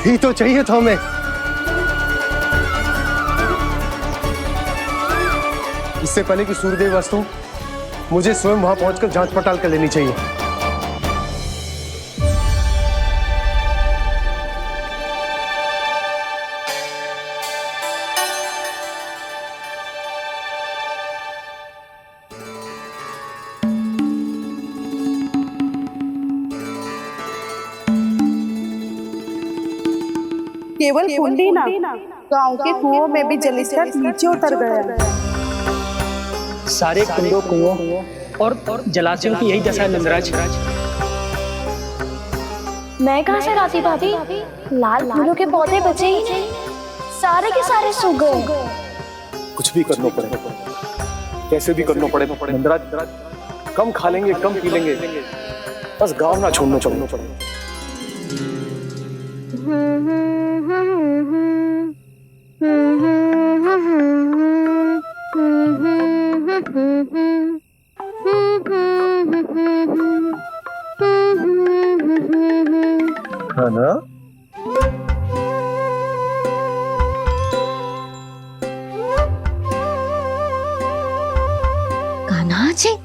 यही तो चाहिए था हमें। इससे पहले कि सूर्यदेव वस्तु, मुझे स्वयं वहां पहुंचकर जांच पड़ताल कर लेनी चाहिए। केवल कुंडी ना, गांव के कुओं में भी जलस्तर नीचे उतर गया। सारे कुंडों, कुओं और जलाशयों की यही दशा है नंदराज। मैं कहाँ से लाती भाभी? लाल फूलों के पौधे बचे ही नहीं, सारे के सारे सूख गए। कुछ भी करना पड़े, कैसे भी करना पड़े नंदराज। कम खा लेंगे, कम पी लेंगे, बस गांव ना छोड़ना पड़े। है ना? कान्हा जी,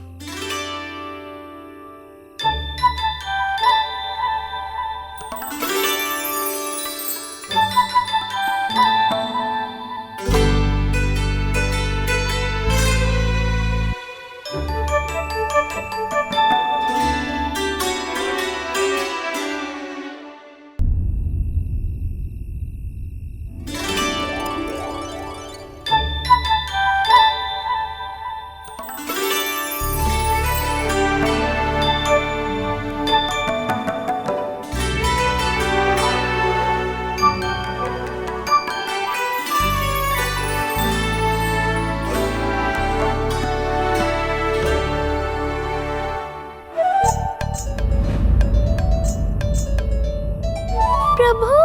प्रभु।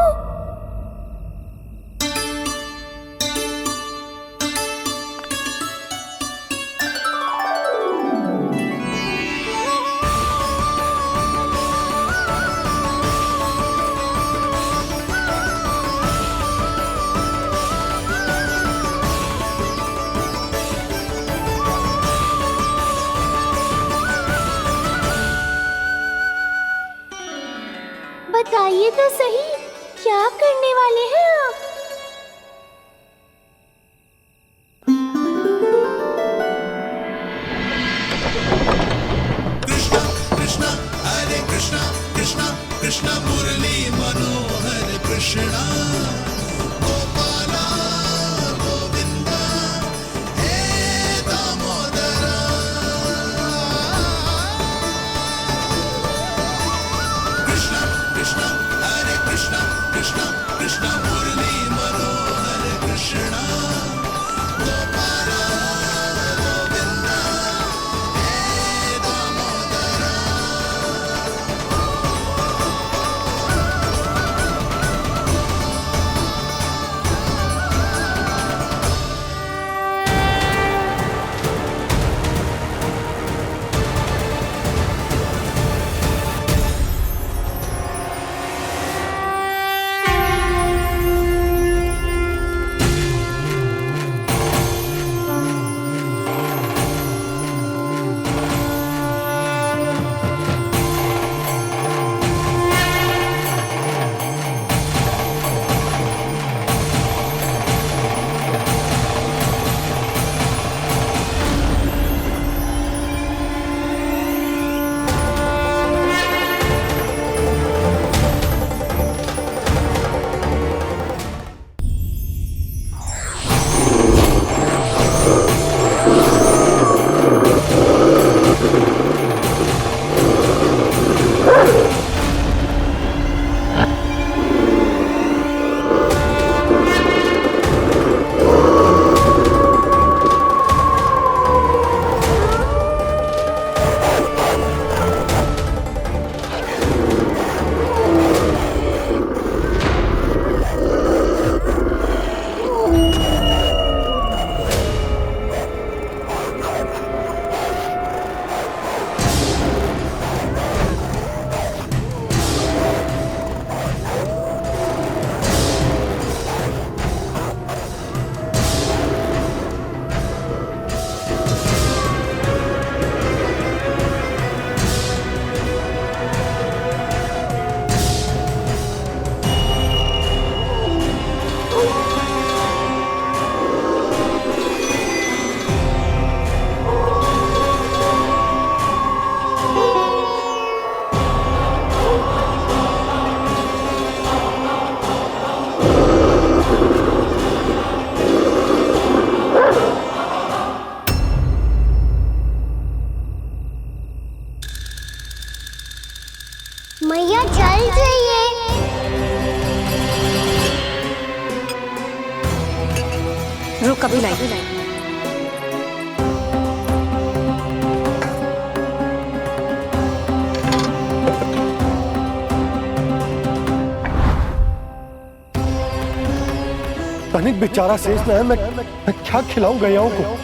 बताइए तो सही, क्या करने वाले हैं आप? कृष्णा कृष्णा हरे कृष्णा कृष्णा कृष्णा मुरली मनोहर कृष्णा गोपाला गोविंदा हे दामोदरा। कृष्णा कृष्णा हरे कृष्णा कृष्णा कृष्णा मुरली मनोहर कृष्णा गोपाला गोविंदा हे दामोदरा। मैया चल जाइए। रुक अभी लाई। तनिक बेचारा शेष न है, मैं क्या खिलाऊं गयाओं को।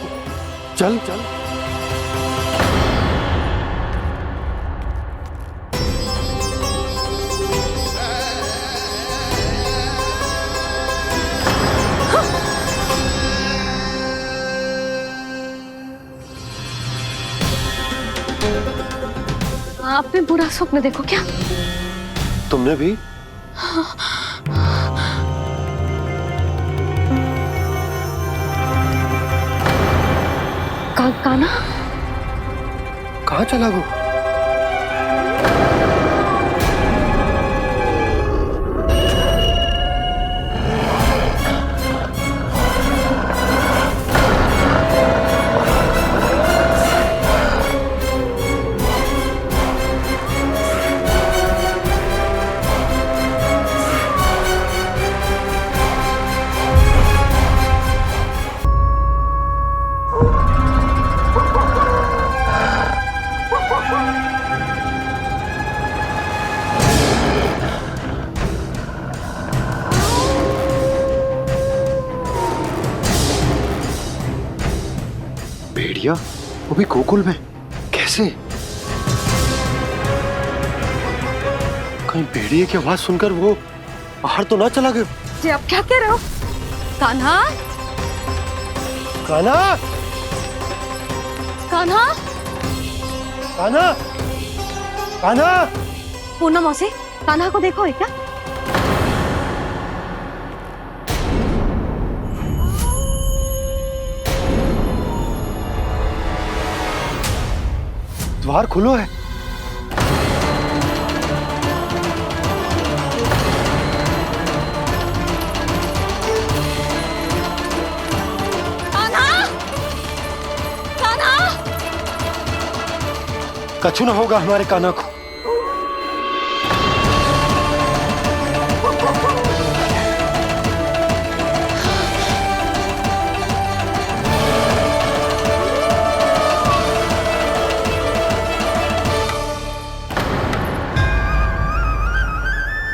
चल चल आपने बुरा स्वप्न देखो क्या? तुमने भी? कान्हा कहाँ चला वो? भेड़िया वो भी गोकुल में कैसे? कहीं भेड़िए की आवाज सुनकर वो बाहर तो ना चला गया? जी आप क्या कह रहे हो? कान्हा कान्हा कान्हा कान्हा कान्हा पूनम मौसी, कान्हा को देखो है क्या? द्वार खुलो है। कान्हा कान्हा कछु ना होगा हमारे कान्हा को।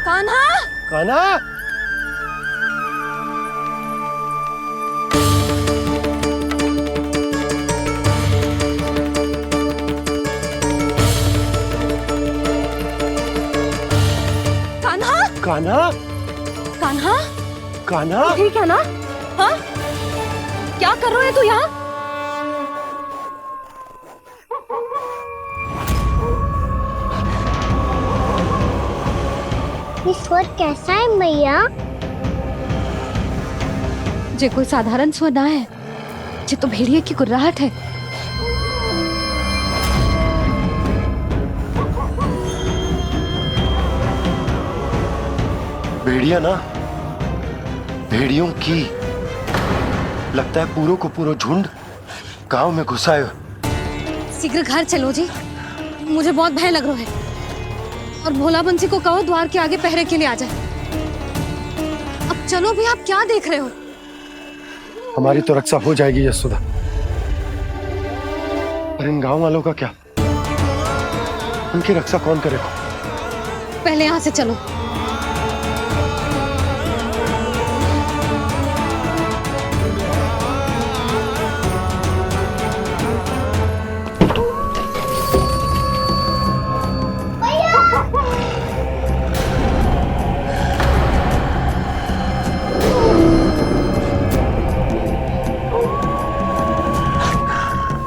कान्हा कान्हा कान्हा कान्हा कान्हा ठीक है ना? हाँ क्या कर रहे हो तू यहाँ? ये स्वर कैसा है मैया? जे कोई साधारण स्वर ना है, जे तो भेड़िए की गुर्राहट है। भेड़िया ना, भेड़ियों की लगता है पूरों को पूरा झुंड गांव में घुसा है। शीघ्र घर चलो जी, मुझे बहुत भय लग रहा है। और भोला बंसी को कहो द्वार के आगे पहरे के लिए आ जाए। अब चलो भी, आप क्या देख रहे हो? हमारी तो रक्षा हो जाएगी यशोदा, पर इन गांव वालों का क्या? उनकी रक्षा कौन करेगा? पहले यहाँ से चलो।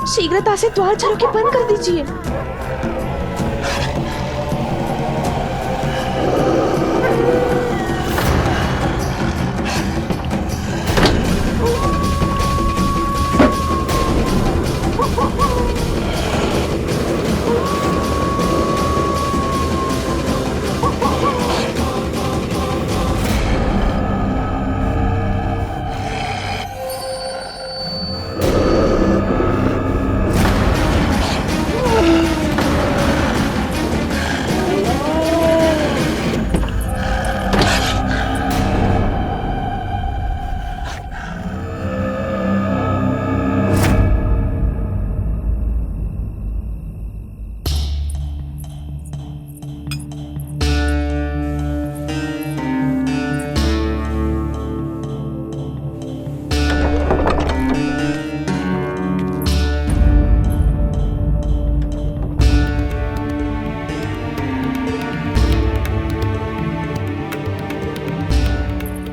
शीघ्रता से द्वार चारों के बंद कर दीजिए।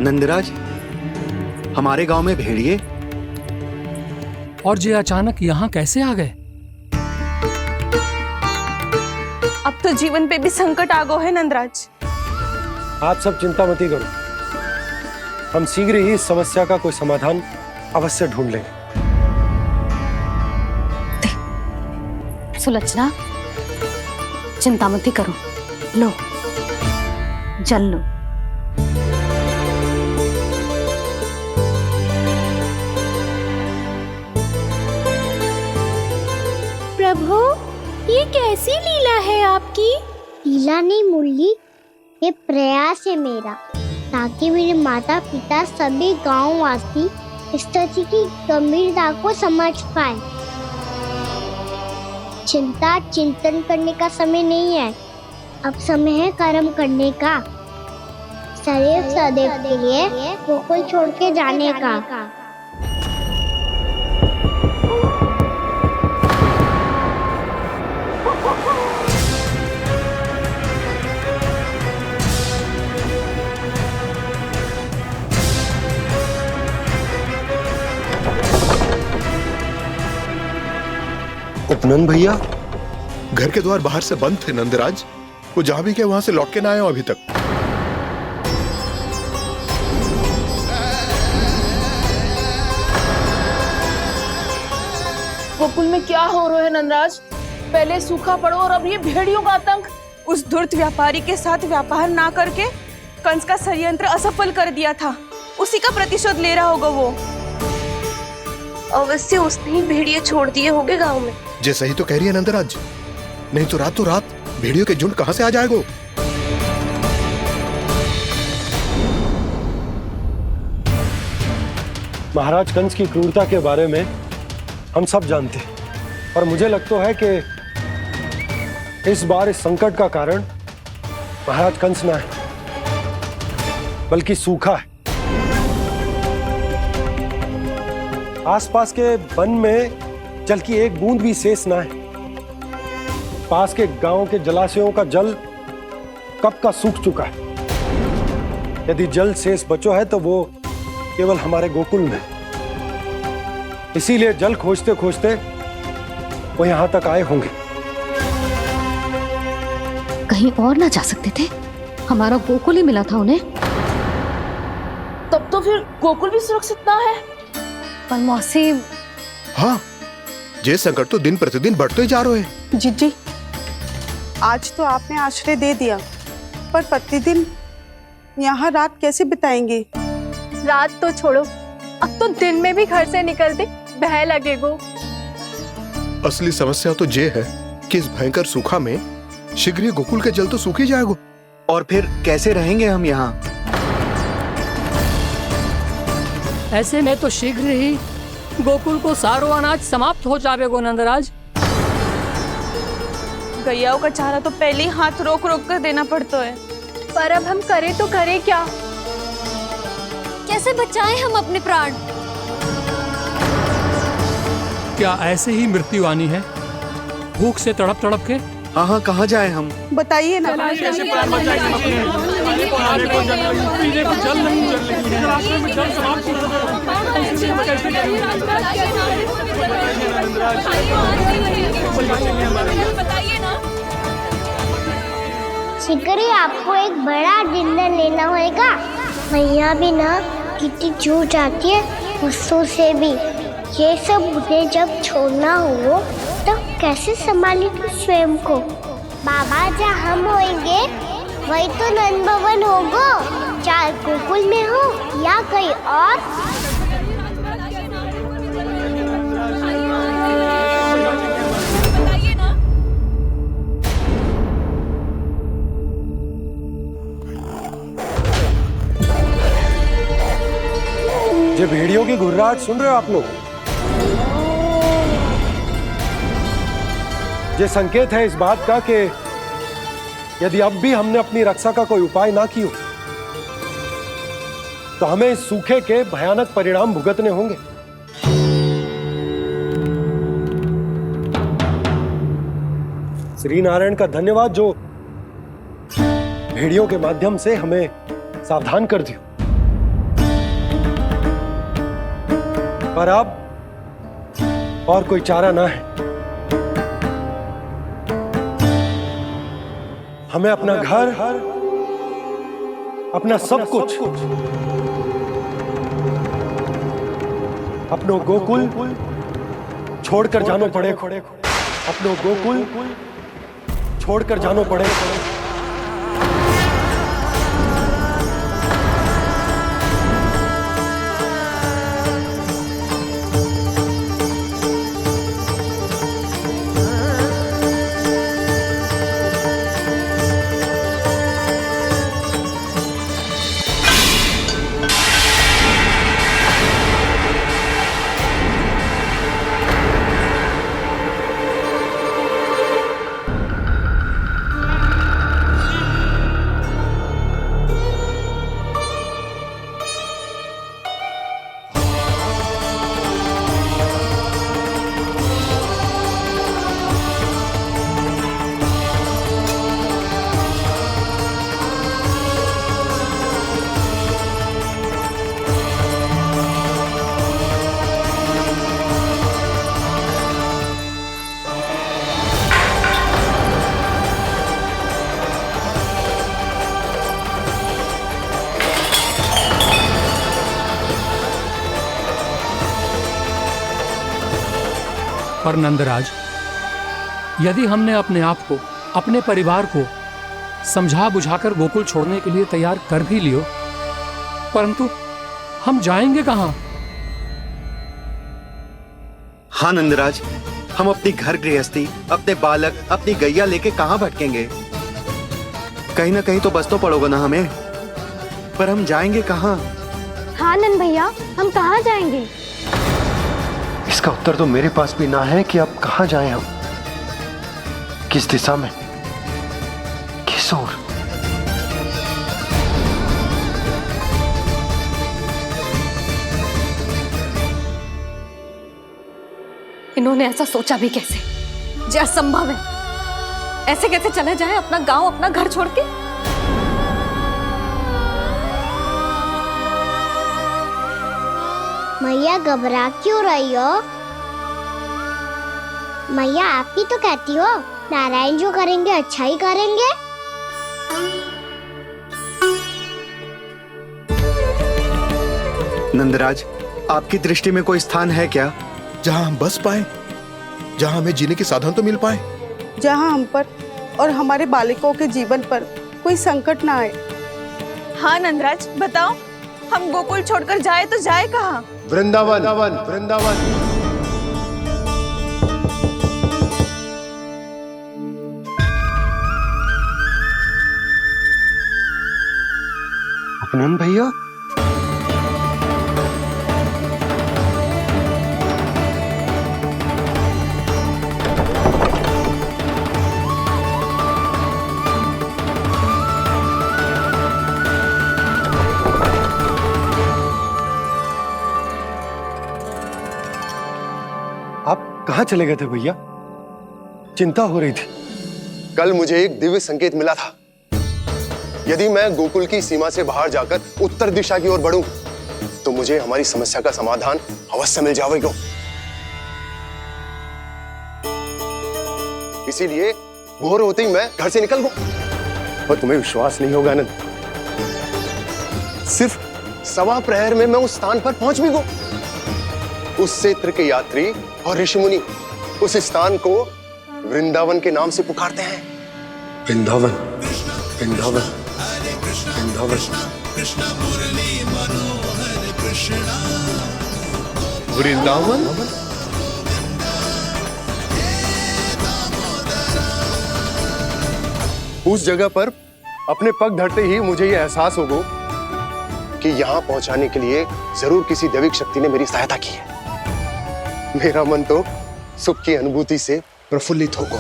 नंदराज, हमारे गांव में भेड़िए? और ये अचानक यहाँ कैसे आ गए? अब तो जीवन पे भी संकट आ गो है नंदराज। आप सब चिंता मत करो, हम शीघ्र ही इस समस्या का कोई समाधान अवश्य ढूंढ लेंगे। सुलक्षणा, चिंता मत करो, लो जल लो। प्रभु, ये कैसी लीला है आपकी? लीला नहीं मुरली, ये प्रयास है मेरा, ताकि मेरे माता पिता सभी गांव वासी स्थिति की गंभीरता को समझ पाए। चिंता चिंतन करने का समय नहीं है, अब समय है कर्म करने का, सदैव सदैव के लिए गोकुल छोड़ के जाने का। उपनंद भैया, घर के द्वार बाहर से बंद थे नंदराज, वो जहां भी गए वहां से लौट के ना आए हो अभी तक। गोकुल में क्या हो रहा है नंदराज? पहले सूखा पड़ो और अब ये भेड़ियों का आतंक। उस धूर्त व्यापारी के साथ व्यापार ना करके कंस का षड्यंत्र असफल कर दिया था, उसी का प्रतिशोध ले रहा होगा वो। अवश्य उसने ही भेड़िए छोड़ दिए होंगे गांव में। जे सही तो कह रही है नंदराज, नहीं तो रात भेड़ियों के झुंड कहां से आ जाएगो? महाराज कंस की क्रूरता के बारे में हम सब जानते हैं, और मुझे लगता है कि इस बार इस संकट का कारण महाराज कंस ना है, बल्कि सूखा है। आसपास के वन में जल की एक बूंद भी शेष ना है। पास के गांव के जलाशयों का जल कब का सूख चुका है। यदि जल शेष बचो है तो वो केवल हमारे गोकुल में। इसीलिए जल खोजते खोजते वो यहां तक आए होंगे। कहीं और ना जा सकते थे? हमारा गोकुल ही मिला था उन्हें। तब तो फिर गोकुल भी सुरक्षित ना है। पर मौसी, हाँ, ये संकट तो दिन प्रतिदिन बढ़ते ही जा रहे हैं। जीजी, आज तो आपने आश्रय दे दिया, पर प्रतिदिन यहाँ रात कैसे बिताएंगे? रात तो छोड़ो, अब तो दिन में भी घर से निकलते भय लगेगो। असली समस्या तो ये है कि इस भयंकर सूखा में शीघ्र ही गोकुल के जल तो सूख ही जाएगो। और फिर कैसे रहेंगे हम यहाँ? ऐसे में तो शीघ्र ही गोकुल को सारो अनाज समाप्त हो जाएगो नंदराज। गैयाओं का चारा तो पहले ही हाथ रोक रोक कर देना पड़ता है। पर अब हम करें तो करें क्या? कैसे बचाएं हम अपने प्राण? क्या ऐसे ही मृत्यु आनी है, भूख से तड़प तड़प के? हाँ, कहाँ जाए हम? बताइए ना। शीघ्र ही आपको एक बड़ा डिनर लेना होगा। मैया भी ना कितनी चूक जाती है गुस्सों से भी। ये सब मुझे जब छोड़ना हो तो कैसे संभालेंगे स्वयं को? बाबा जहाँ हम होंगे वही तो नंद भवन होगा, चाहे गोकुल में हो या कहीं और। ये भेड़ियों की घुर्राहट सुन रहे हो आप लोग? ये संकेत है इस बात का कि यदि अब भी हमने अपनी रक्षा का कोई उपाय ना किया तो हमें इस सूखे के भयानक परिणाम भुगतने होंगे। श्री नारायण का धन्यवाद जो भेड़ियों के माध्यम से हमें सावधान कर दिया। पर अब और कोई चारा ना है। हमें अपना घर, अपना सब कुछ, अपनो गोकुल छोड़कर जानो पड़े। अपनो गोकुल छोड़कर जानो पड़े। पर नंदराज, यदि हमने अपने आप को, अपने परिवार को समझा बुझाकर गोकुल छोड़ने के लिए तैयार कर भी लियो, परंतु हम जाएंगे कहां? हाँ नंदराज, हम अपनी घर गृहस्थी, अपने बालक, अपनी गैया लेके कहां भटकेंगे? कहीं ना कहीं तो बस तो पड़ोगे ना हमें, पर हम जाएंगे कहां? हाँ नंद भैया, हम कहाँ जाएंगे? इसका उत्तर तो मेरे पास भी ना है कि अब कहां जाएं हम, किस दिशा में, किस ओर। इन्होंने ऐसा सोचा भी कैसे? जो असंभव है। ऐसे कैसे चले जाए अपना गांव, अपना घर छोड़ के? मैया घबरा क्यों रही हो? मैया आप ही तो कहती हो नारायण जो करेंगे अच्छा ही करेंगे। नंदराज, आपकी दृष्टि में कोई स्थान है क्या जहां हम बस पाए, जहां हमें जीने के साधन तो मिल पाए, जहां हम पर और हमारे बालकों के जीवन पर कोई संकट ना आए? हाँ नंदराज, बताओ, हम गोकुल छोड़कर जाए तो जाए कहाँ? वृंदावन। वृंदावन। उपनंद भैया, आप कहां चले गए थे भैया? चिंता हो रही थी। कल मुझे एक दिव्य संकेत मिला था। यदि मैं गोकुल की सीमा से बाहर जाकर उत्तर दिशा की ओर बढ़ूं, तो मुझे हमारी समस्या का समाधान अवश्य मिल जाएगा। इसीलिए भोर होते ही मैं घर से निकल गया। और तुम्हें विश्वास नहीं होगा आनंद, सिर्फ सवा प्रहर में मैं उस स्थान पर पहुंच भी गया। उस क्षेत्र के यात्री और ऋषि मुनि उस स्थान को वृंदावन के नाम से पुकारते हैं। वृंदावन, वृंदावन, वृंदावन। वृंदावन? उस जगह पर अपने पग धरते ही मुझे यह एहसास होगा कि यहां पहुंचाने के लिए जरूर किसी दैविक शक्ति ने मेरी सहायता की है। मेरा मन तो सुख की अनुभूति से प्रफुल्लित होगा।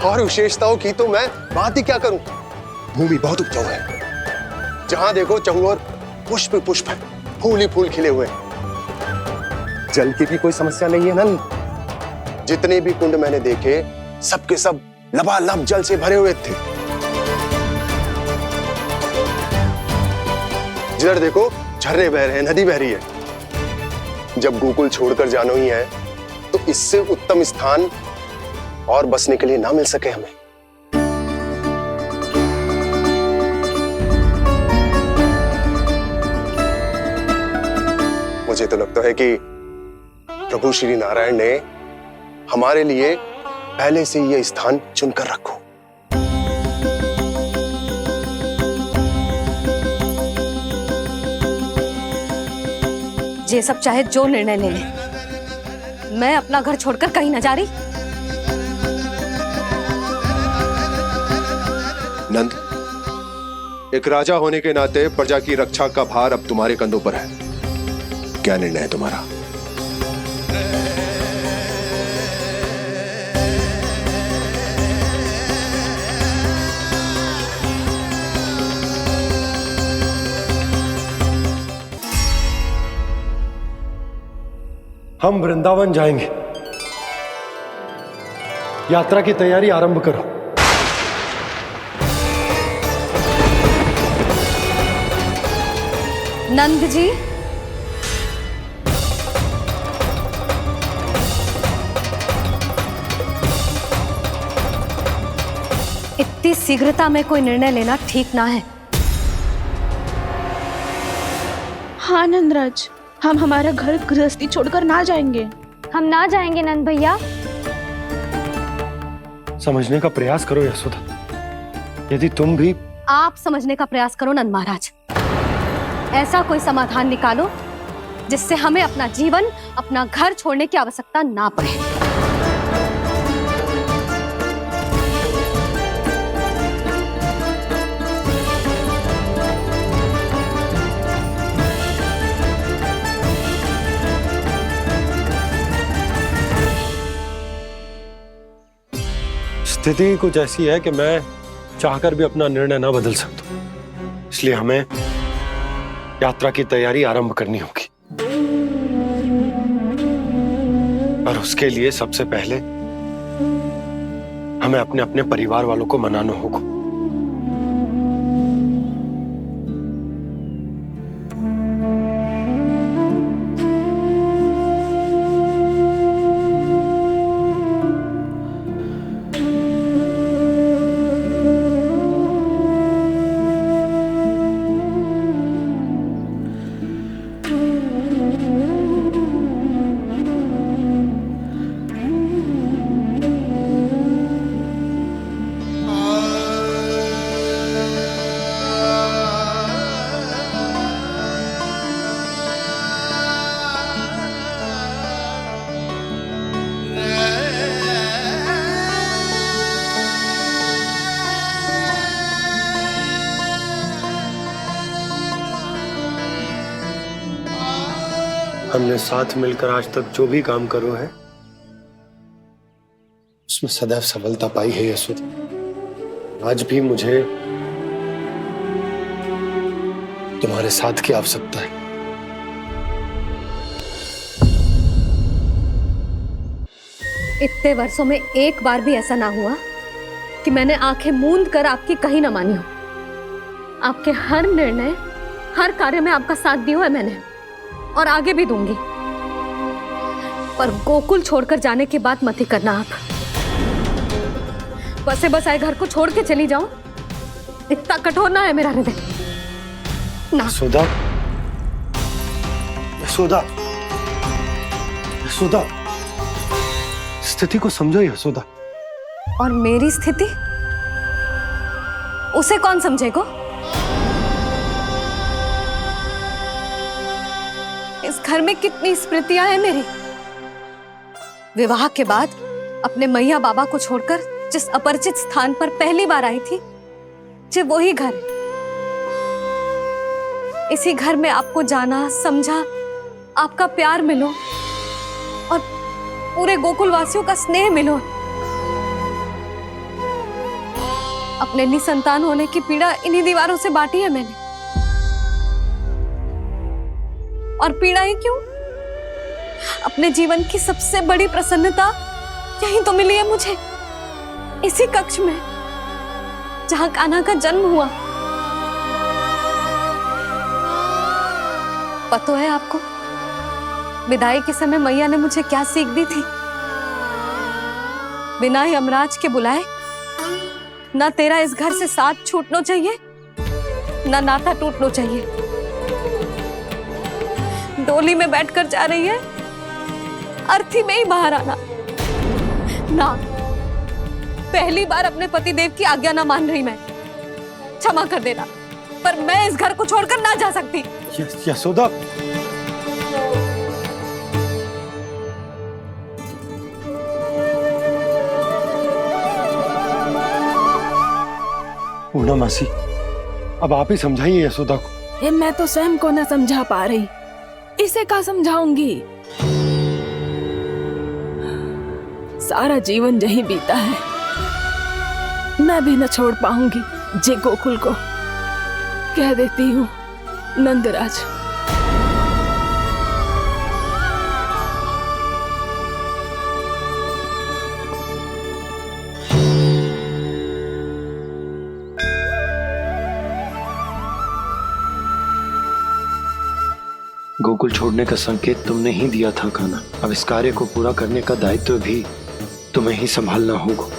और विशेषताओं की तो मैं बात ही क्या करूं। भूमि बहुत उपजाऊ है, जहां देखो चहुओर पुष्प पुष्प, फूल ही फूल खिले हुए। जल की भी कोई समस्या नहीं है नंद। जितने भी कुंड मैंने देखे, सबके सब लबालब जल से भरे हुए थे। जिधर देखो झरने बह रहे हैं, नदी बह रही है। जब गोकुल छोड़कर जाना ही है तो इससे उत्तम स्थान और बसने के लिए ना मिल सके हमें। मुझे तो लगता है कि प्रभु श्री नारायण ने हमारे लिए पहले से यह स्थान चुनकर रखो। ये सब चाहे जो निर्णय ले ले, मैं अपना घर छोड़कर कहीं न जा रही। नंद, एक राजा होने के नाते प्रजा की रक्षा का भार अब तुम्हारे कंधों पर है। क्या निर्णय है तुम्हारा? हम वृंदावन जाएंगे। यात्रा की तैयारी आरंभ करो। नंद जी, इतनी शीघ्रता में कोई निर्णय लेना ठीक ना है। हाँ नंदराज, हम हमारा घर गृहस्थी छोड़कर ना जाएंगे। हम ना जाएंगे नंद भैया। समझने का प्रयास करो यशोदा। यदि तुम भी आप समझने का प्रयास करो नंद महाराज। ऐसा कोई समाधान निकालो जिससे हमें अपना जीवन, अपना घर छोड़ने की आवश्यकता ना पड़े। स्थिति कुछ ऐसी है कि मैं चाहकर भी अपना निर्णय ना बदल सकता, इसलिए हमें यात्रा की तैयारी आरंभ करनी होगी। और उसके लिए सबसे पहले हमें अपने अपने परिवार वालों को मनाना होगा। हमने साथ मिलकर आज तक जो भी काम करो है उसमें सदैव सफलता पाई है यशोदा। आज भी मुझे तुम्हारे साथ की आवश्यकता है। इतने वर्षों में एक बार भी ऐसा ना हुआ कि मैंने आंखें मूंद कर आपकी कहीं ना मानी हो। आपके हर निर्णय, हर कार्य में आपका साथ दिया है मैंने, और आगे भी दूंगी। पर गोकुल छोड़कर जाने की बात मत ही करना आप। बसे बसाए घर को छोड़ के चली जाऊं, इतना कठोर ना है मेरा हृदय ना। यशोदा, यशोदा, यशोदा, स्थिति को समझो यशोदा। और मेरी स्थिति उसे कौन समझेगा? इस घर में कितनी स्मृतियां हैं मेरी। विवाह के बाद अपने मैया बाबा को छोड़कर जिस अपरिचित स्थान पर पहली बार आई थी, ये वही घर है। इसी घर में आपको जाना, समझा, आपका प्यार मिलो और पूरे गोकुल वासियों का स्नेह मिलो। अपने निसंतान होने की पीड़ा इन्हीं दीवारों से बांटी है मैंने। और पीड़ा ही क्यों? अपने जीवन की सबसे बड़ी प्रसन्नता यहीं तो मिली है मुझे, इसी कक्ष में जहां कान्हा का जन्म हुआ। पता है आपको विदाई के समय मैया ने मुझे क्या सीख दी थी? बिना यमराज के बुलाए ना तेरा इस घर से साथ छूटना चाहिए, ना नाता टूटना चाहिए। डोली में बैठकर जा रही है, अर्थी में ही बाहर आना ना। पहली बार अपने पति देव की आज्ञा ना मान रही मैं, क्षमा कर देना, पर मैं इस घर को छोड़कर ना जा सकती। यशोदा, पूर्णा मासी, अब आप ही समझाइए यशोदा को। ये मैं तो स्वयं को न समझा पा रही, इसे क्या समझाऊंगी? सारा जीवन यही बीता है, मैं भी न छोड़ पाऊंगी जे गोकुल को। कह देती हूँ नंदराज। गोकुल छोड़ने का संकेत तुमने ही दिया था कान्हा। अब इस कार्य को पूरा करने का दायित्व भी तुम्हें ही संभालना होगा।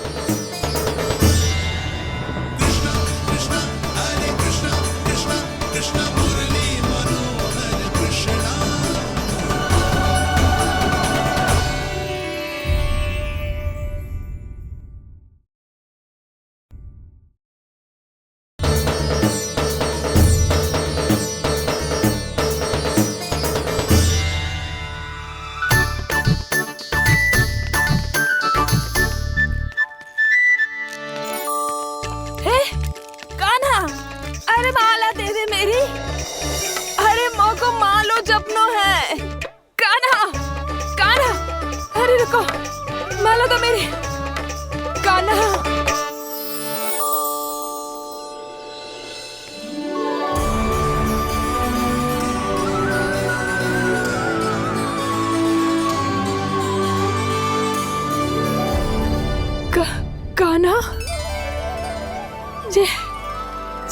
कान्हा,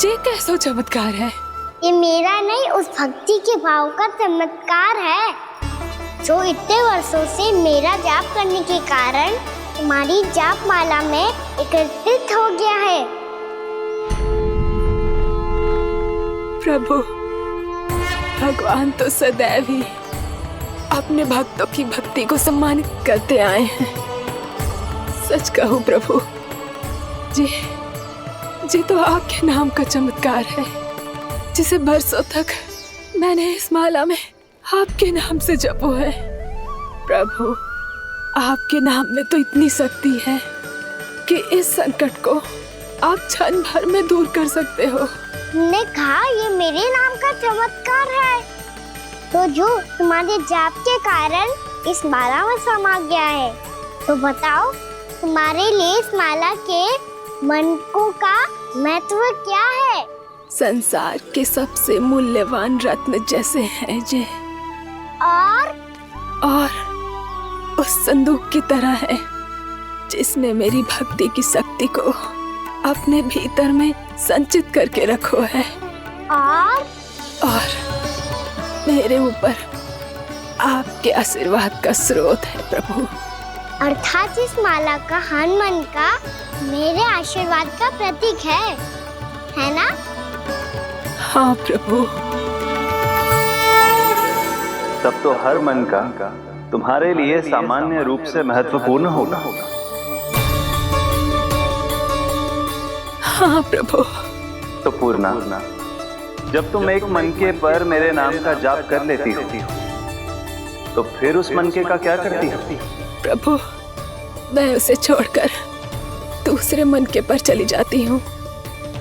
ये कैसा चमत्कार है? ये मेरा नहीं, उस भक्ति के भाव का चमत्कार है जो इतने वर्षों से मेरा जाप करने के कारण तुम्हारी जाप माला में एकत्रित हो गया है। प्रभु, भगवान तो सदैव ही अपने भक्तों की भक्ति को सम्मानित करते आए हैं। सच कहूँ प्रभु, जी तो आपके नाम का चमत्कार है, जिसे बरसों तक मैंने इस माला में आपके नाम से जपो है। प्रभु, आपके नाम में तो इतनी शक्ति है कि इस संकट को आप क्षण भर में दूर कर सकते हो। तुमने कहा ये मेरे नाम का चमत्कार है, तो जो तुम्हारे जाप के कारण इस माला में समा गया है, तो बताओ तुम्हारे लिए इस माला के मनकों का महत्व क्या है? संसार के सबसे मूल्यवान रत्न जैसे हैं जे, और उस संदूक की तरह है जिसने मेरी भक्ति की शक्ति को अपने भीतर में संचित करके रखो है। और मेरे ऊपर आपके आशीर्वाद का स्रोत है प्रभु। अर्थात इस माला का हनुमान का मेरे आशीर्वाद का प्रतीक है ना? हाँ प्रभु। तब तो हर मन का तुम्हारे लिए सामान्य रूप से महत्वपूर्ण होगा। हाँ प्रभु। तो पूर्णा, जब तुम एक मनके पर मेरे नाम का जाप कर लेती हो, तो फिर उस मनके का क्या करती हो? प्रभु, मैं उसे छोड़कर दूसरे मनके पर चली जाती हूँ।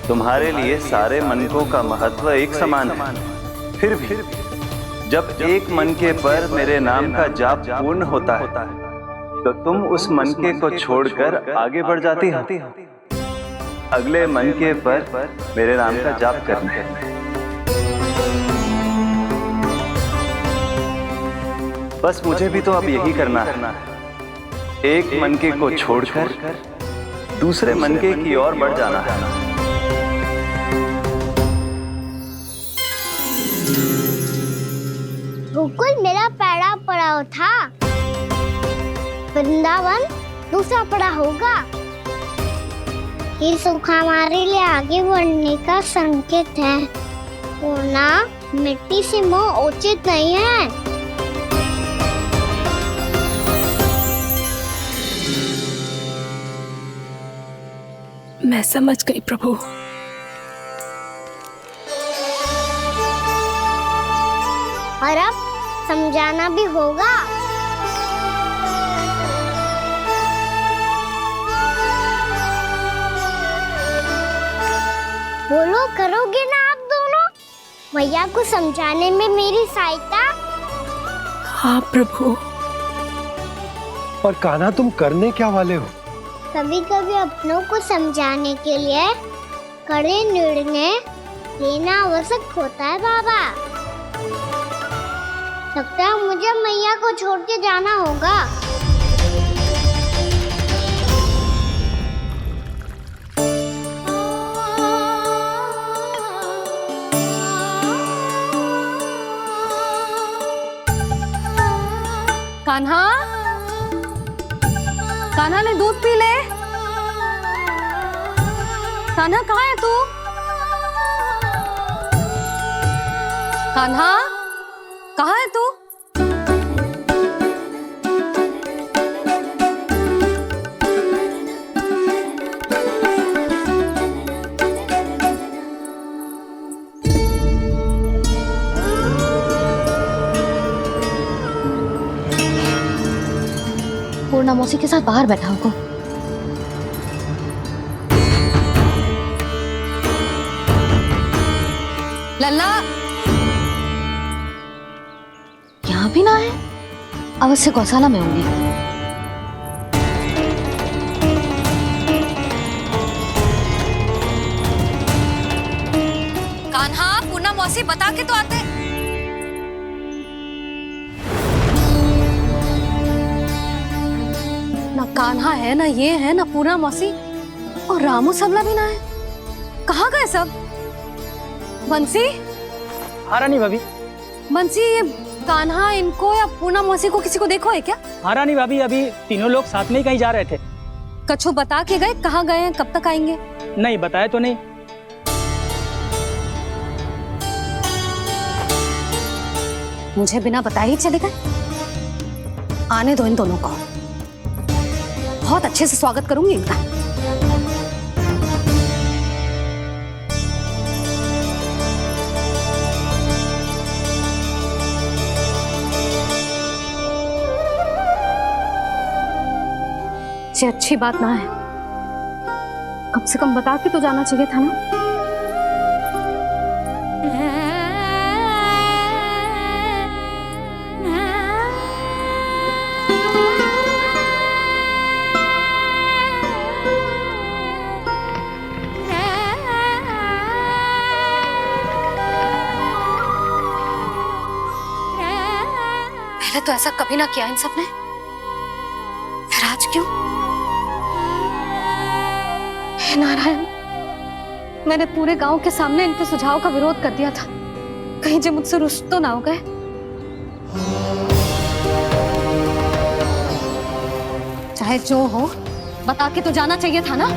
तुम्हारे लिए सारे मनकों का महत्व एक समान है। फिर भी जब एक मनके पर मेरे नाम का जाप पूर्ण होता है, तो तुम उस मनके को छोड़कर आगे बढ़ जाती हो अगले मनके पर मेरे नाम का जाप करने। बस मुझे भी तो अब यही करना है, एक मनके को छोड़कर दूसरे मनके की ओर बढ़ जाना है। गोकुल मेरा पहला पड़ाव था, वृंदावन दूसरा पड़ा होगा। ये सुख हमारे लिए आगे बढ़ने का संकेत है, वरना मिट्टी से मोह उचित नहीं है। मैं समझ गई प्रभु। और अब समझाना भी होगा। बोलो, करोगे ना आप दोनों? भैया को समझाने में मेरी सहायता? हाँ प्रभु। पर कान्हा, तुम करने क्या वाले हो? कभी कभी अपनों को समझाने के लिए कड़े निर्णय लेना आवश्यक होता है बाबा। लगता है मुझे मैया को छोड़ के जाना होगा। कान्हा, कान्हा ने दूध पी ले। कान्हा कहाँ है तू? कान्हा कहाँ है तू? पूर्णा मौसी के साथ बाहर बैठा होगा। लल्ला यहाँ भी ना है, अवश्य गौशाला में होंगी। कान्हा, पूर्णा मौसी बता के तो आते। ना कान्हा है, ना ये है, ना पूर्णा मौसी, और रामू सबला भी ना है। कहाँ गए सब? बंसी? हाँ रानी भाभी। बंसी, ये कान्हा इनको या पूर्णा मौसी को किसी को देखो है क्या? हाँ रानी भाभी, अभी तीनों लोग साथ में ही कहीं जा रहे थे। कछु बता के गए कहाँ गए हैं, कब तक आएंगे? नहीं बताया तो नहीं। मुझे बिना बताए ही चले गए? आने दो इन दोनों को, बहुत अच्छे से स्वागत करूंगी इनका। ये अच्छी बात ना है, कम से कम बता के तो जाना चाहिए था ना। पहले तो ऐसा कभी ना किया इन सब ने, फिर आज क्यों? हे नारायण, मैंने पूरे गांव के सामने इनके सुझाव का विरोध कर दिया था, कहीं जो मुझसे रुष्ट तो ना हो गए। चाहे जो हो, बता के तो जाना चाहिए था ना।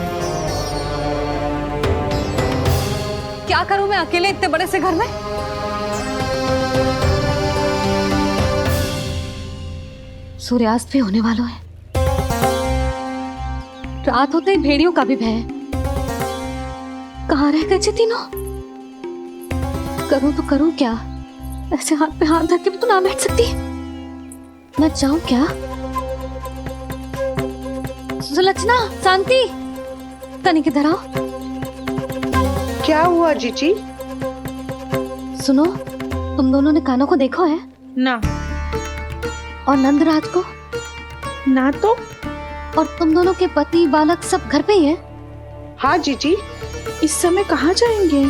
क्या करूं मैं अकेले इतने बड़े से घर में? सूर्यास्त भी होने वाला है, रात होते ही भेड़ियों का भी भय है। कहाँ रह गए थे तीनों? करूं तो करूं क्या? ऐसे हाथ पे हाथ धर के भी तो ना बैठ सकती। मैं जाऊं क्या? सुलक्षणा, शांति, तनिक इधर आओ। क्या हुआ जीजी? सुनो, तुम दोनों ने कान्हा को देखा है? ना। और नंदराज को? ना तो। और तुम दोनों के पति बालक सब घर पे ही है? हाँ जीजी, इस समय कहाँ जाएंगे?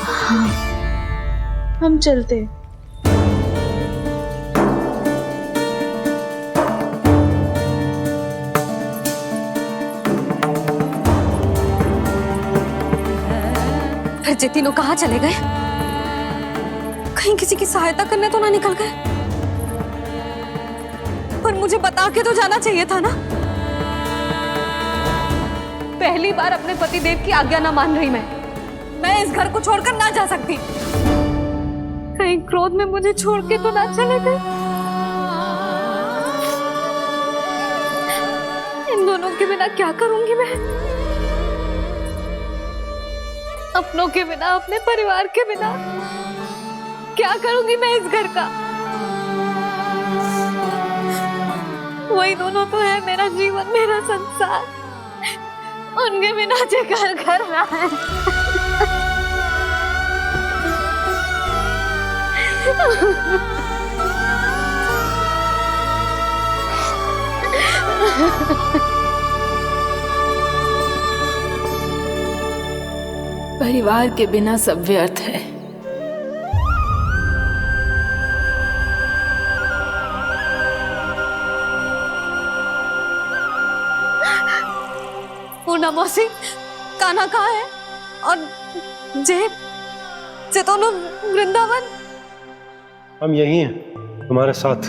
हाँ, हम चलते। फिर ये तीनों कहाँ चले गए? कहीं किसी की सहायता करने तो ना निकल गए? पर मुझे बता के तो जाना चाहिए था ना। पहली बार अपने पतिदेव की आज्ञा ना मान रही मैं इस घर को छोड़कर ना जा सकती। कहीं क्रोध में मुझे छोड़ के तो ना चले गए। इन दोनों के बिना क्या करूंगी मैं? अपनों के बिना, अपने परिवार के बिना क्या करूंगी मैं इस घर का? वही दोनों तो है मेरा जीवन, मेरा संसार। उनके बिना जे घर घर रहा है। परिवार के बिना सब व्यर्थ है। पूर्णा मौसी, कान्हा कहाँ है? और जे दोनों वृंदावन? हम यही हैं तुम्हारे साथ।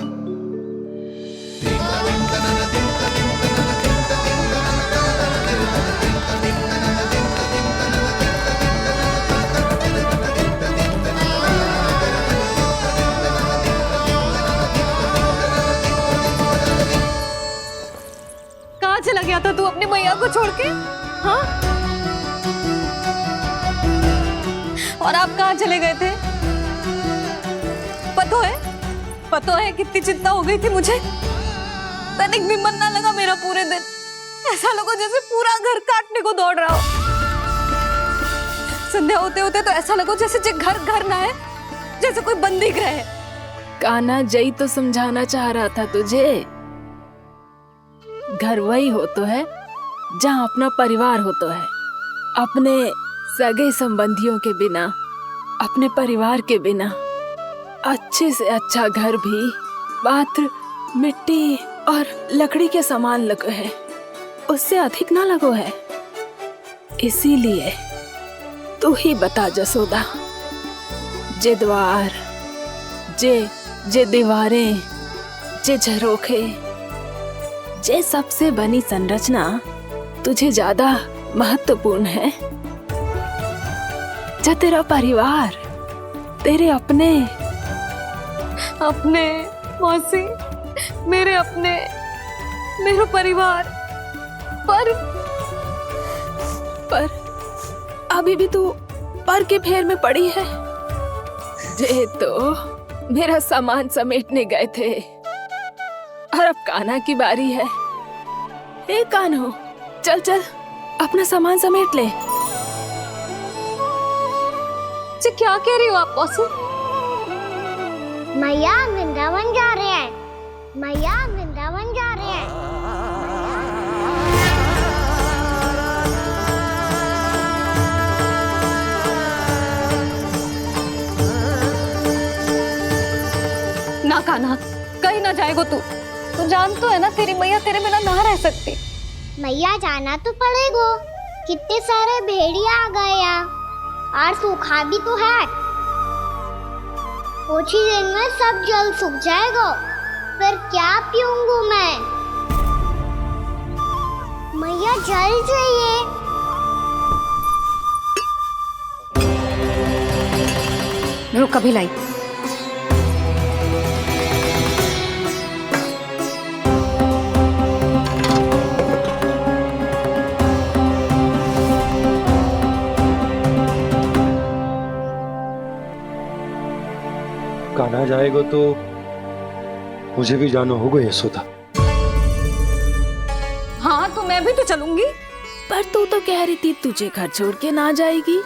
कहाँ चला गया था तू अपनी मैया को छोड़ के? हाँ? और आप कहाँ चले गए थे? पतो है कितनी चिंता हो गई थी मुझे। तनिक भी मन ना लगा मेरा पूरे दिन। ऐसा लगा जैसे पूरा घर काटने को दौड़ रहा हो। संध्या होते होते तो ऐसा लगा जैसे घर घर ना है, जैसे कोई बंदी गृह है। कान्हा जई तो समझाना चाह रहा था तुझे। घर वही हो तो है जहाँ अपना परिवार हो तो है। अपने सगे संबंधियों के बिना, अपने परिवार के बिना अच्छे से अच्छा घर भी पात्र मिट्टी और लकड़ी के समान लगो है, उससे अधिक ना लगो है। इसीलिए तू ही बता जसोदा, जे द्वार, जे दीवारें, जे झरोखे, जे सबसे बनी संरचना तुझे ज्यादा महत्वपूर्ण है? जा तेरा परिवार, तेरे अपने मौसी, मेरा परिवार। पर अभी भी तू पर के फेर में पड़ी है। जे तो मेरा सामान समेटने गए थे और अब कान्हा की बारी है। ए कान्हो, चल चल अपना सामान समेट ले। क्या कह रही हो आप मौसी? मैया वृंदावन जा रहे हैं। मैया वृंदावन जा रहे हैं। ना कान्हा, कहीं ना जाएगो तू। तू जान तो है ना तेरी मैया तेरे बिना ना रह सकती। मैया जाना तो पड़ेगा। कितने सारे भेड़िया आ गए यहाँ और सूखा भी तो है। कुछ ही दिन में सब जल सूख जाएगा, फिर क्या पीऊंगी मैं? मैया जल चाहिए। रुक, अभी लाई। कान्हा जाएगा तो मुझे भी जाना होगा यशोदा। हाँ तो मैं भी तो चलूंगी। पर तू तो कह रही थी तुझे घर छोड़ के ना जाएगी।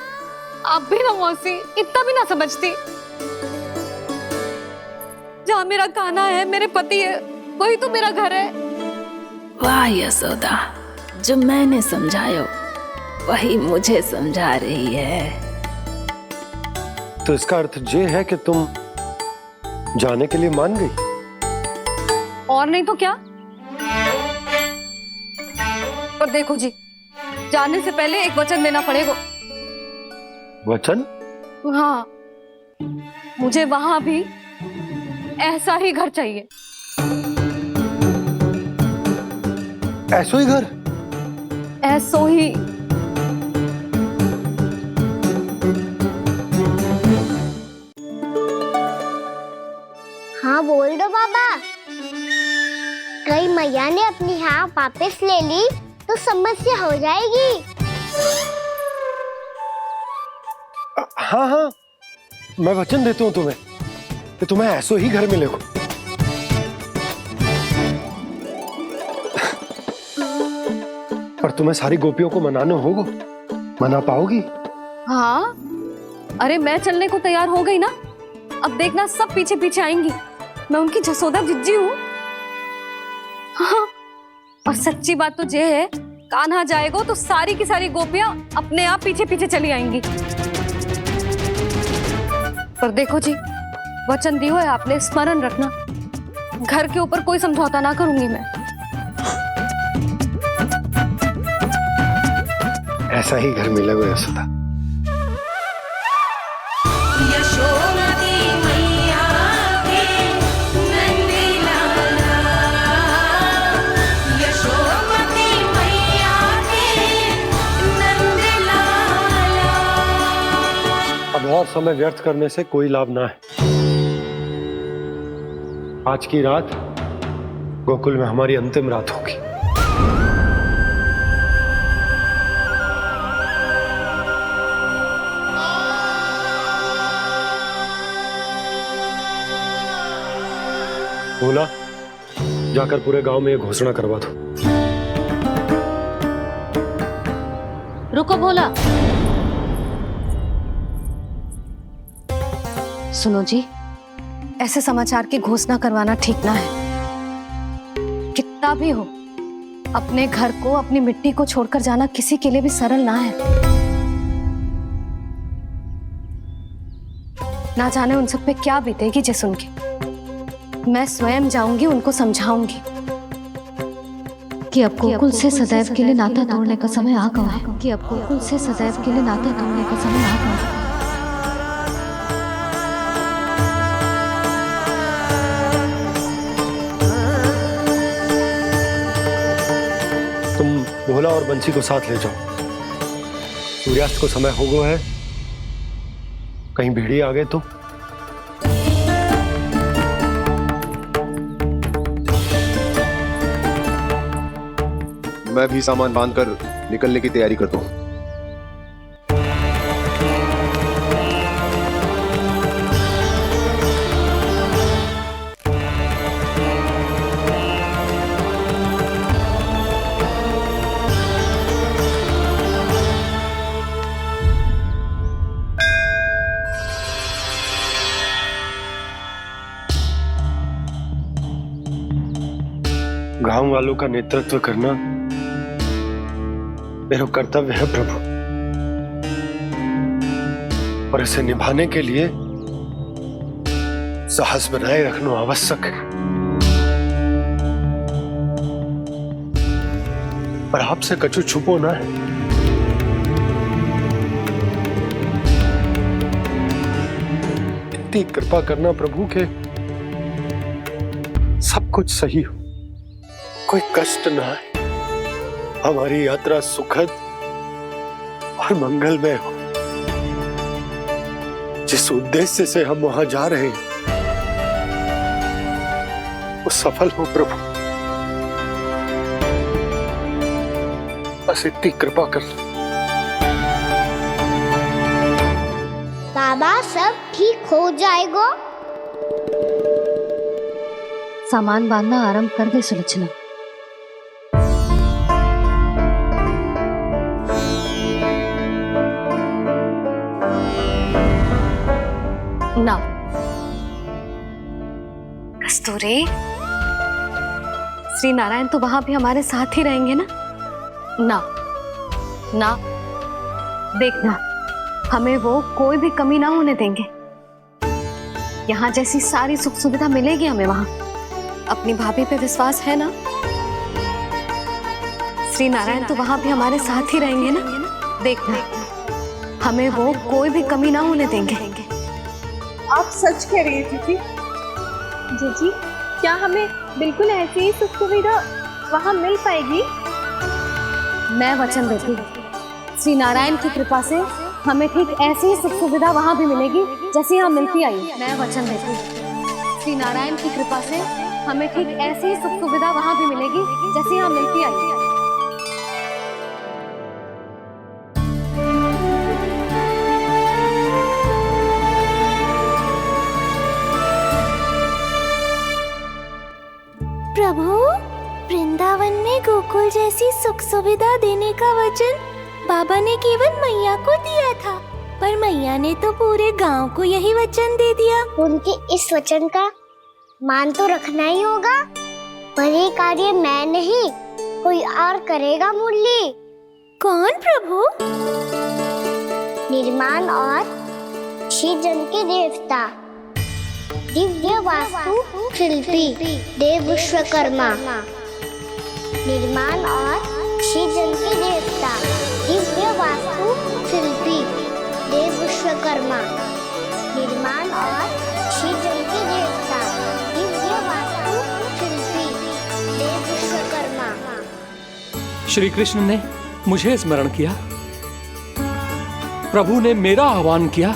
आप भी ना मौसी, इतना भी ना समझती। जहाँ मेरा कान्हा है, मेरे पति है, वही तो मेरा घर है। वाह यशोदा, जो मैंने समझायो वही मुझे समझा रही है। तो इसका अर्थ ये है कि तुम जाने के लिए मान गई? और नहीं तो क्या। पर देखो जी, जाने से पहले एक वचन देना पड़ेगा। वचन? हाँ, मुझे वहां भी ऐसा ही घर चाहिए। ऐसो ही घर? ऐसो ही। हाँ बोल दो बाबा। कहीं मैया ने अपनी हाँ वापस ले ली तो समस्या हो जाएगी। हाँ हाँ, मैं वचन देता हूँ तुम्हें कि तुम्हें ऐसो ही घर मिलेगा। पर तुम्हें सारी गोपियों को मनाना होगा। मना पाओगी? हाँ, अरे मैं चलने को तैयार हो गई ना। अब देखना सब पीछे पीछे आएंगी। मैं उनकी जसोदा जिज्जी हूँ। हाँ, और सच्ची बात तो ये है, कान्हा जाएगा तो सारी की सारी गोपियां अपने आप पीछे पीछे चली आएंगी। पर देखो जी, वचन दियो है आपने, स्मरण रखना। घर के ऊपर कोई समझौता ना करूंगी मैं। ऐसा ही घर मिलेगा यशोदा। अब और समय व्यर्थ करने से कोई लाभ ना है। आज की रात गोकुल में हमारी अंतिम रात होगी। बोला, जाकर पूरे गांव में ये घोषणा करवा दो। रुको भोला। सुनो जी, ऐसे समाचार की घोषणा करवाना ठीक ना है। कितना भी हो, अपने घर को, अपनी मिट्टी को छोड़कर जाना किसी के लिए भी सरल ना है। ना जाने उन सब पे क्या बीतेगी जे सुन के। मैं स्वयं जाऊंगी, उनको समझाऊंगी कि अब गोकुल से सदैव के लिए नाता तोड़ने का समय आ गया है। कि अब गोकुल से सदैव के लिए नाता तोड़ने का समय आ गया है। तुम भोला और बंसी को साथ ले जाओ। सूर्यास्त को समय हो गया है, कहीं भेड़िए आ गए तो। मैं भी सामान बांधकर निकलने की तैयारी करता हूँ। गांव वालों का नेतृत्व करना मेरा कर्तव्य है प्रभु, और इसे निभाने के लिए साहस बनाए रखना आवश्यक है। पर आपसे कछु छुपो ना है। इतनी कृपा करना प्रभु के सब कुछ सही हो, कोई कष्ट ना है, हमारी यात्रा सुखद और मंगलमय हो। जिस उद्देश्य से हम वहां जा रहे हैं वो सफल हो प्रभु, बस इतनी कृपा कर लो। बाबा सब ठीक हो जाएगा। सामान बांधना आरंभ कर दे सुलोचना। ना कस्तूरी, श्री नारायण तो वहां भी हमारे साथ ही रहेंगे ना? ना ना, देखना हमें वो कोई भी कमी ना होने देंगे। यहाँ जैसी सारी सुख सुविधा मिलेगी हमें वहां। अपनी भाभी पे विश्वास है ना? श्री नारायण तो वहां भी हमारे साथ ही रहेंगे ना? देखना हमें वो कोई भी कमी ना होने देंगे। आप सच कह रही है दीदी। जीजी, क्या हमें बिल्कुल ऐसी ही सुख सुविधा वहाँ मिल पाएगी? मैं वचन देती हूँ, श्री नारायण की कृपा से हमें ठीक ऐसी ही सुख सुविधा वहाँ भी मिलेगी जैसी यहाँ मिलती आई। मैं वचन देती हूँ, श्री नारायण की कृपा से हमें ठीक ऐसी ही सुख सुविधा वहाँ भी मिलेगी जैसी यहाँ मिलती आई। प्रभु, वृंदावन में गोकुल जैसी सुख सुविधा देने का वचन बाबा ने केवल मैया को दिया था, पर मैया ने तो पूरे गांव को यही वचन दे दिया। उनके इस वचन का मान तो रखना ही होगा, पर ये कार्य मैं नहीं कोई और करेगा। मुरली कौन प्रभु? निर्माण और सृजन के देवता, दिव्य वास्तु शिल्पी देव विश्वकर्मा। निर्माण और सृजन के देवता, दिव्य वास्तु शिल्पी देव विश्वकर्मा। निर्माण और सृजन के देवता, दिव्य वास्तु शिल्पी देव विश्वकर्मा। श्री कृष्ण ने मुझे स्मरण किया, प्रभु ने मेरा आह्वान किया।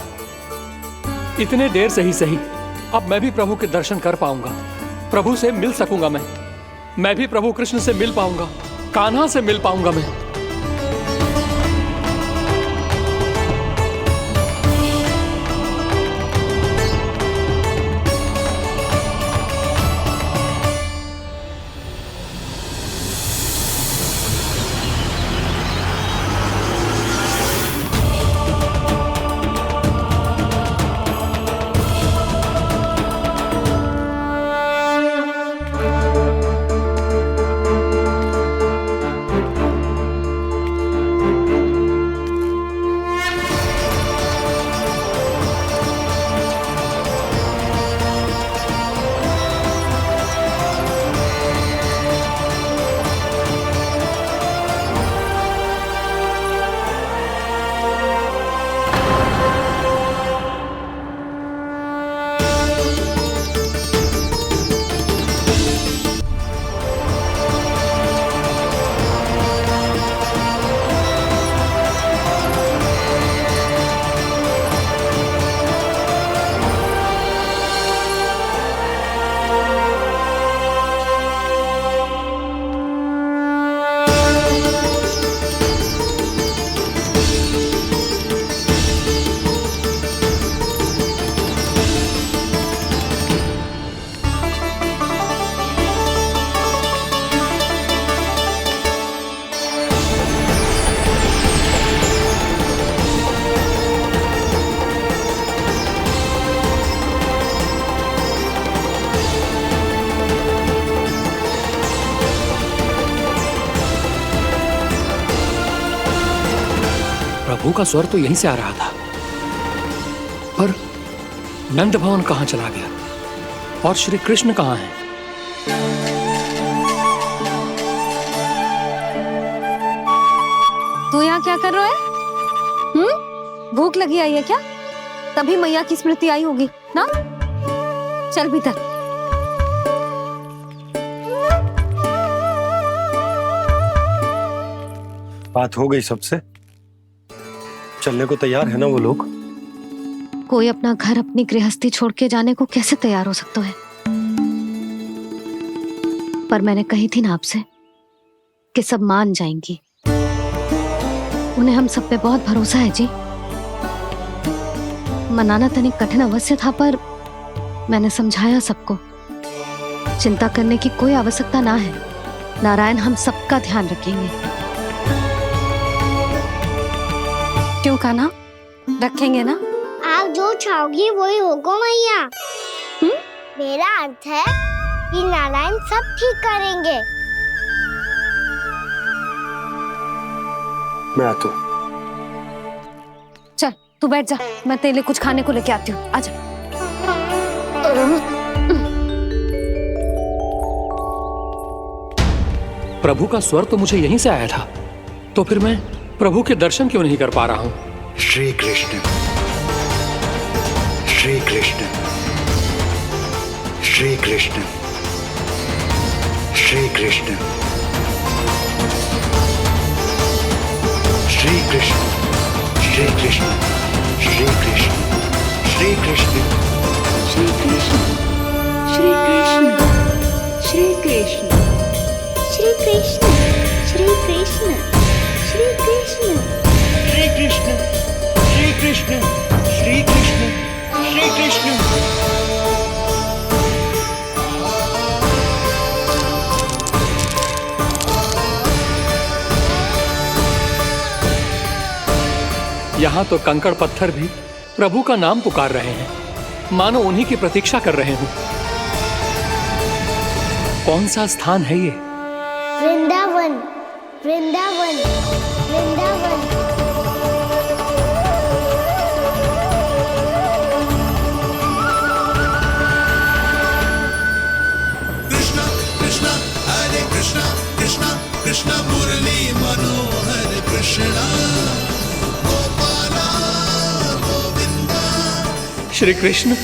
इतने देर से ही सही, अब मैं भी प्रभु के दर्शन कर पाऊंगा, प्रभु से मिल सकूंगा। मैं भी प्रभु कृष्ण से मिल पाऊंगा, कान्हा से मिल पाऊंगा मैं। प्रभु का स्वर तो यहीं से आ रहा था, पर नंद भवन कहां चला गया और श्री कृष्ण कहां हैं? तू यहाँ क्या कर रहा है? भूख लगी आई है क्या? तभी मैया की स्मृति आई होगी ना? चल भीतर। बात हो गई सबसे? चलने को तैयार है ना वो लोग? कोई अपना घर, अपनी गृहस्थी छोड़ के जाने को कैसे तैयार हो सकता है? पर मैंने कही थी ना आपसे कि सब मान जाएंगी। उन्हें हम सब पे बहुत भरोसा है जी। मनाना तनिक कठिन अवश्य था, पर मैंने समझाया सबको। चिंता करने की कोई आवश्यकता ना है, नारायण हम सबका ध्यान रखेंगे। क्यों कान्हा, रखेंगे ना? आप जो चाहोगी वही होगा मैया। मेरा अर्थ है कि नारायण सब ठीक करेंगे। मैं आता हूँ। चल तू बैठ जा, मैं तेरे लिए कुछ खाने को लेके आती हूँ। आजा। प्रभु का स्वर तो मुझे यहीं से आया था, तो फिर मैं प्रभु के दर्शन क्यों नहीं कर पा रहा हूँ? श्री कृष्ण श्री कृष्ण श्री कृष्ण श्री कृष्ण श्री कृष्ण श्री कृष्ण श्री कृष्ण श्री कृष्ण श्री कृष्ण श्री कृष्ण श्री कृष्ण श्री कृष्ण श्री कृष्ण श्री कृष्ण श्री कृष्ण श्री कृष्ण श्री कृष्ण श्री कृष्ण। यहाँ तो कंकड़ पत्थर भी प्रभु का नाम पुकार रहे हैं, मानो उन्हीं की प्रतीक्षा कर रहे हों। कौन सा स्थान है ये? वृंदावन वृंदावन वृंदावन। कृष्ण कृष्ण हरे कृष्ण कृष्ण कृष्ण मुरली मनोहर कृष्ण गोपाला गोविंदा श्री कृष्ण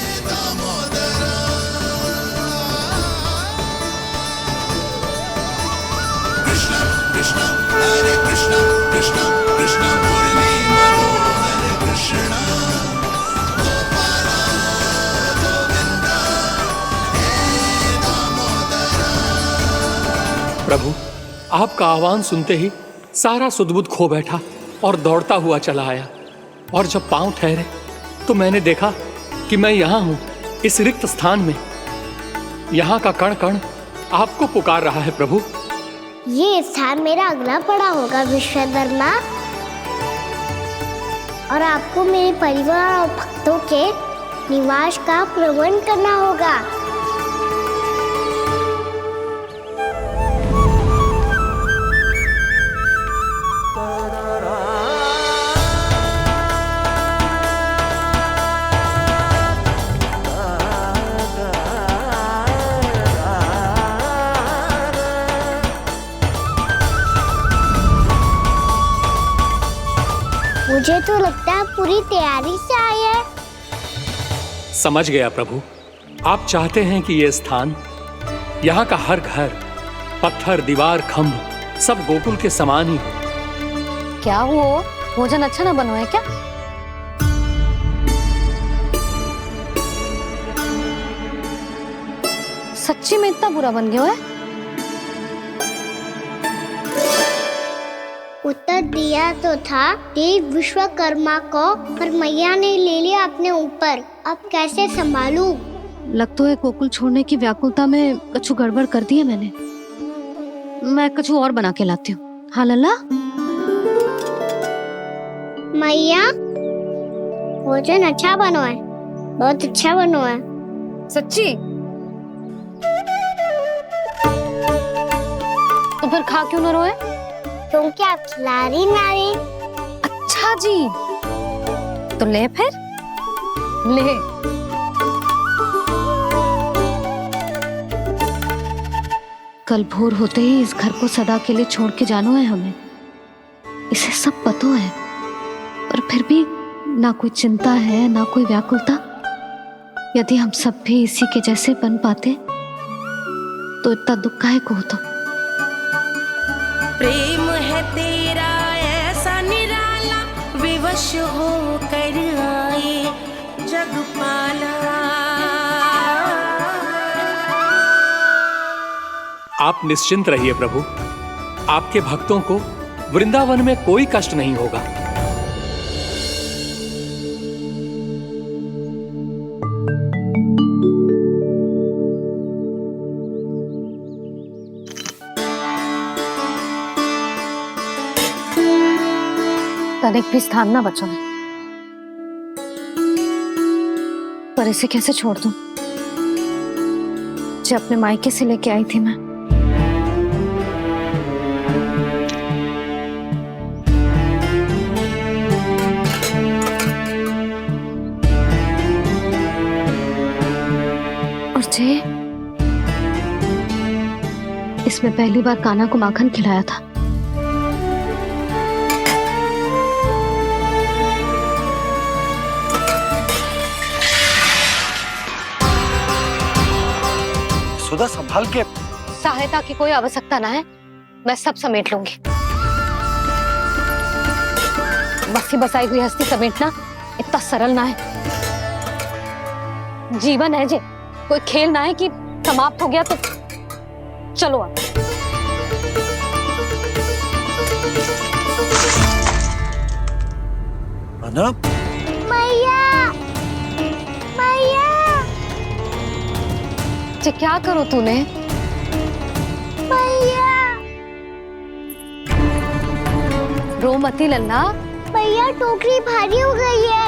कृष्ण कृष्ण हरे कृष्ण कृष्ण कृष्ण मुरली मनोहर कृष्ण गोपाला गोविंदा प्रभु, आपका आह्वान सुनते ही सारा सुध-बुध खो बैठा और दौड़ता हुआ चला आया। और जब पांव ठहरे तो मैंने देखा कि मैं यहाँ हूँ, इस रिक्त स्थान में। यहाँ का कण कण आपको पुकार रहा है प्रभु। ये स्थान मेरा अगला पड़ा होगा विश्वकर्मा, और आपको मेरे परिवार और भक्तों के निवास का प्रबंध करना होगा। मुझे तो लगता है पूरी तैयारी से आए हैं। समझ गया प्रभु, आप चाहते हैं कि ये स्थान, यहाँ का हर घर, पत्थर, दीवार, खम्भ सब गोकुल के समान ही हो। क्या हुआ? भोजन अच्छा ना बनो है क्या? सच्ची में इतना बुरा बन गया है? उत्तर दिया तो था देव विश्वकर्मा को, पर मैया ने ले लिया अपने ऊपर। अब कैसे संभालूं? लग तो है गोकुल छोड़ने की व्याकुलता में कछु गड़बड़ कर दी है मैंने। मैं कछु और बना के लाती हूँ। हाँ लल्ला? मैया, भोजन अच्छा बनो है, बहुत अच्छा बनो है। सच्ची? तो फिर खा क्यों न रोए? क्योंकि आप खिला रही नारी। अच्छा जी, तो ले फिर ले। कल भोर होते ही इस घर को सदा के लिए छोड़ के जाना है हमें। इसे सब पता है, पर फिर भी ना कोई चिंता है ना कोई व्याकुलता। यदि हम सब भी इसी के जैसे बन पाते तो इतना दुख काहे को होता। प्रेम है तेरा ऐसा निराला, विवश हो कर आए जगपाला। आप निश्चिंत रहिए प्रभु, आपके भक्तों को वृंदावन में कोई कष्ट नहीं होगा। तनिक भी स्थान ना बचो है, पर इसे कैसे छोड़ दूं? जो अपने मायके से लेके आई थी मैं। और जे इसमें पहली बार कान्हा को माखन खिलाया था। सुधा संभाल के। सहायता की कोई आवश्यकता ना है, मैं सब समेट लूंगी। बसी बसाई हुई हस्ती समेटना इतना सरल ना है। जीवन है जे, कोई खेल ना है कि समाप्त हो गया तो चलो आप। अना, मैया, मैया, जे क्या करो तूने? मैया, रो मती लल्ला। भैया टोकरी भारी हो गई है।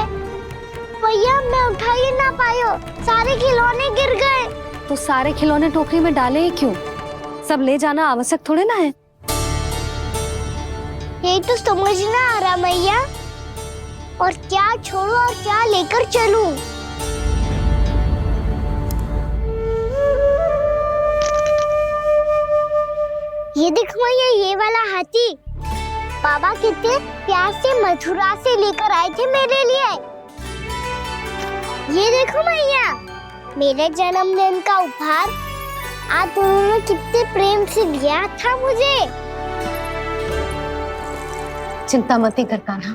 भैया मैं उठा ही ना पायो, सारे खिलौने गिर गए। तो सारे खिलौने टोकरी में डाले ही क्यों? सब ले जाना आवश्यक थोड़े ना है। यही तो समझ ना आ रहा मैया, और क्या छोड़ू और क्या लेकर चलूं? ये देख मैया, ये वाला हाथी बाबा कितने प्यार से मथुरा से लेकर आए थे मेरे लिए। ये देखो मैया, मेरे जन्मदिन का उपहार आप उन्होंने कितने प्रेम से दिया था मुझे। चिंता मत कर कान्हा,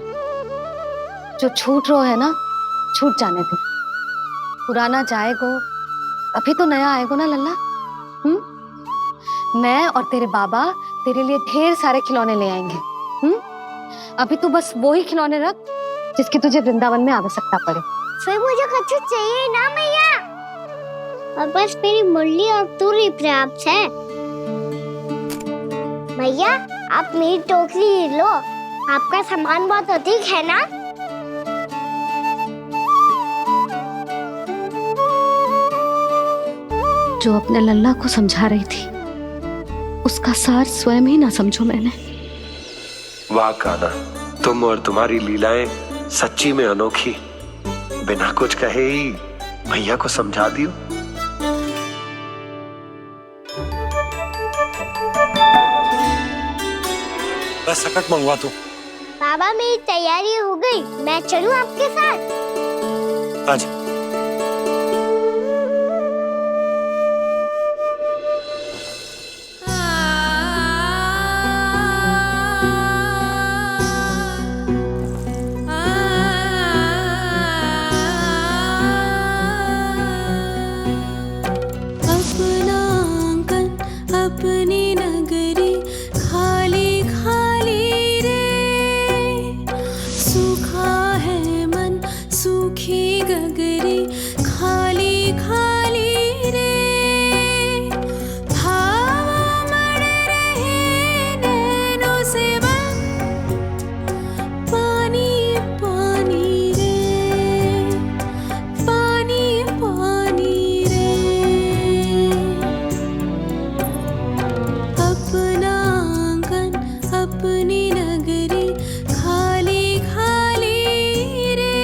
जो छूट रो है ना छूट जाने दे। पुराना जाएगो, अभी तो नया आएगो ना लल्ला। मैं और तेरे बाबा तेरे लिए ढेर सारे खिलौने ले आएंगे। अभी तू बस वो ही खिलौने रख जिसकी तुझे वृंदावन में आवश्यकता पड़े। फिर मुझे कुछ चाहिए ना मैया, और बस मेरी मुरली और तुरी पर्याप्त है। भैया आप मेरी टोकरी लो, आपका सामान बहुत अधिक है ना। जो अपने लल्ला को समझा रही थी उसका सार स्वयं ही ना समझो मैंने। वाह कान्हा, तुम और तुम्हारी लीलाएं सच्ची में अनोखी। बिना कुछ कहे ही भैया को समझा दियो। बस सकट मंगवा तू। बाबा मेरी तैयारी हो गई, मैं चलूं आपके साथ? आजा। अपनी नगरी खाली खाली रे, सूखा है मन सूखी गगरी खाली खाली रे, हवा मर रहे नैनों से बन पानी पानी रे, पानी पानी रे। अपना आंगन अपनी नगरी खाली खाली रे।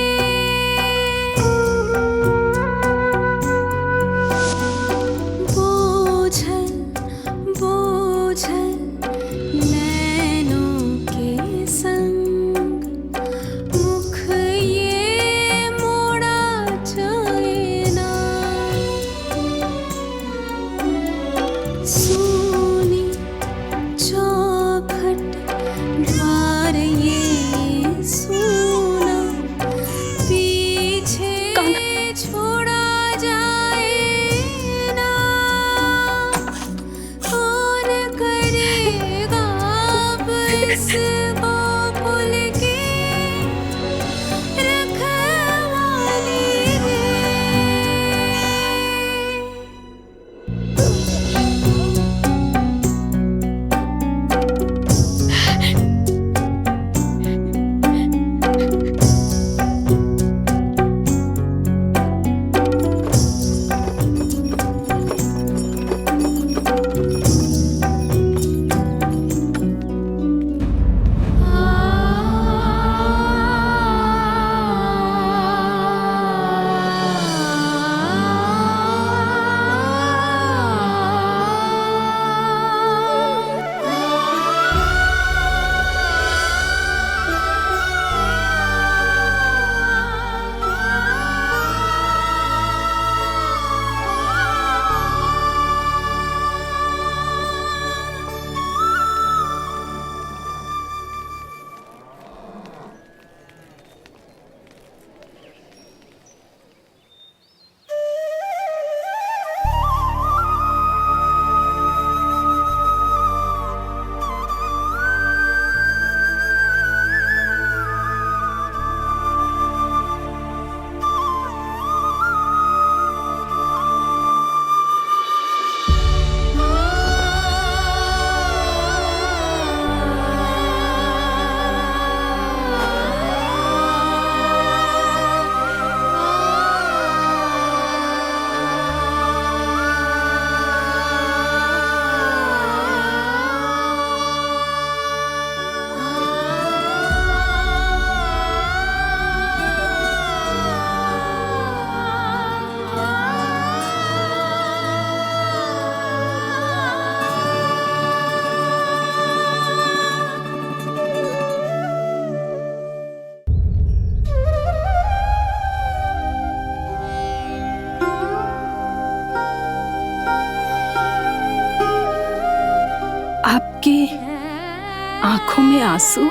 में आंसू?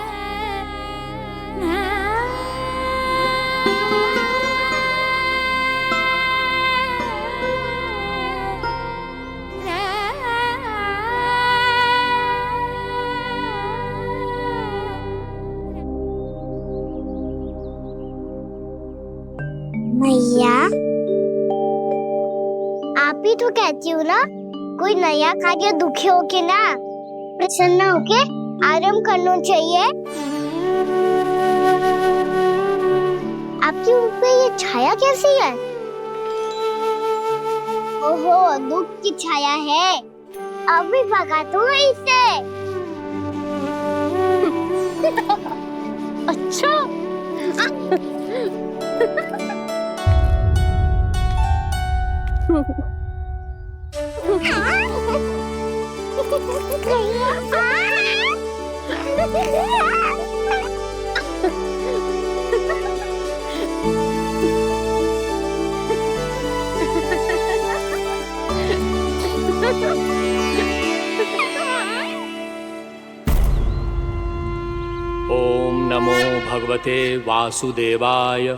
मैया, आप ही तो कहती हो ना, कोई नया कार्य दुखी होके ना प्रसन्न होके आराम करना चाहिए। आपके मुंह पे ये छाया कैसी है? ओहो, दुख की छाया है। अभी भगा दो इसे। अच्छा। ओम नमो भगवते वासुदेवाय।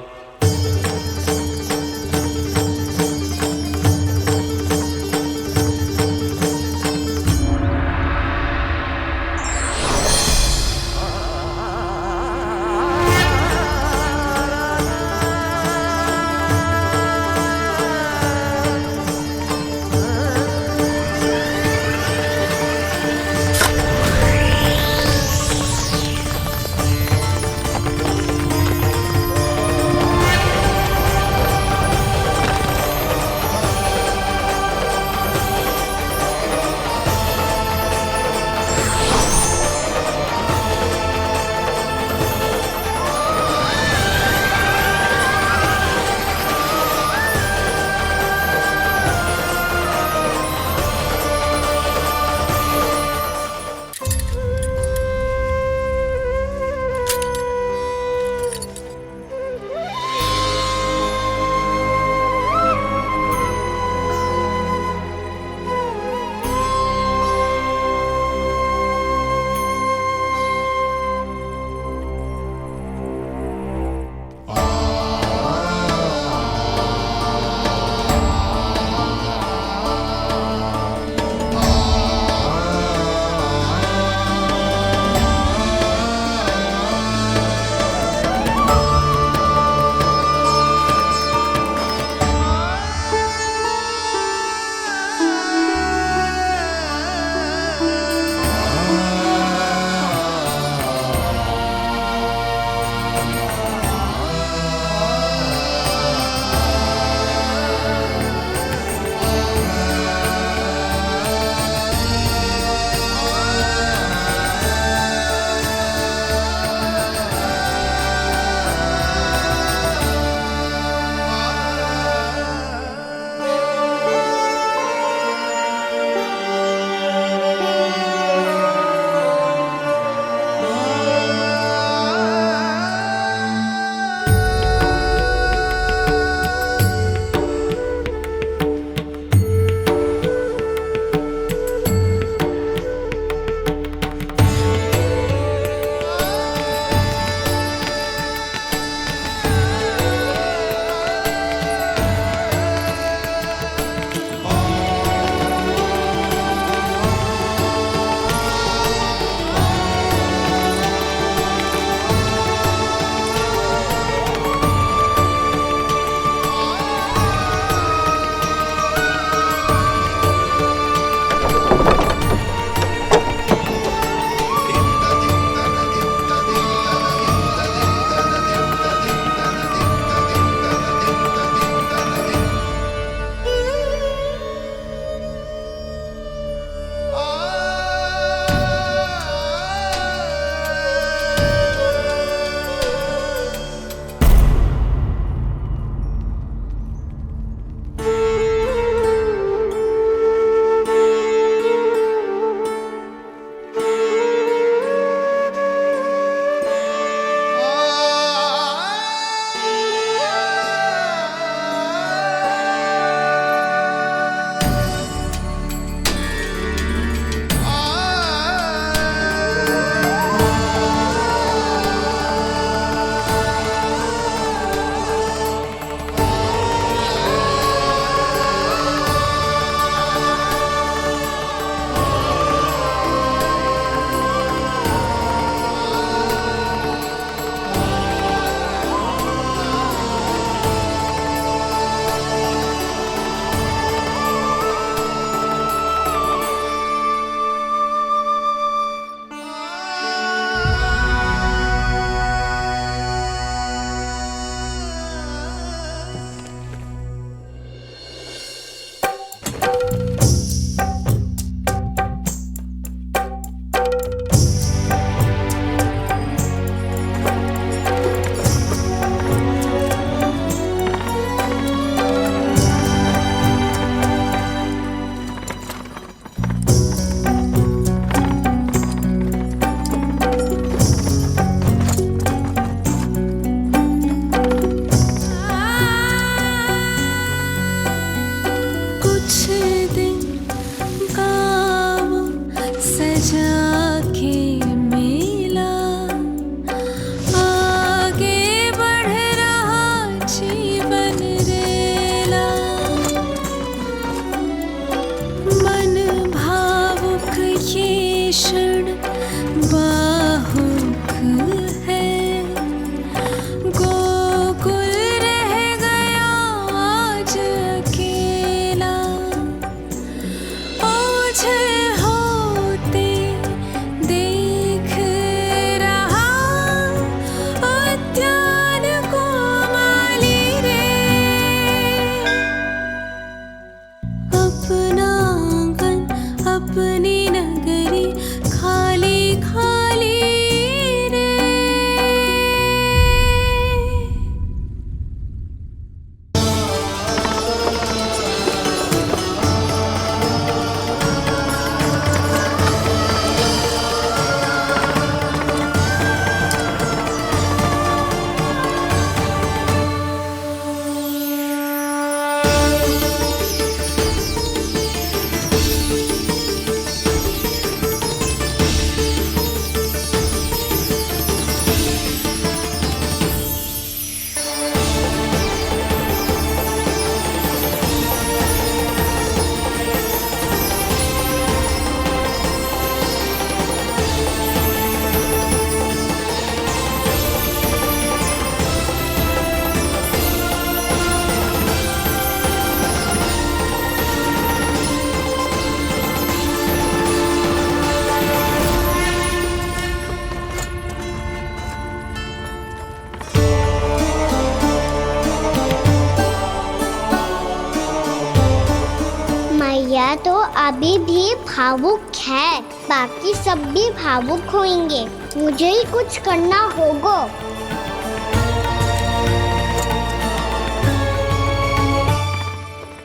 भैया तो अभी भी भावुक है, बाकी सब भी भावुक होंगे। मुझे ही कुछ करना होगा।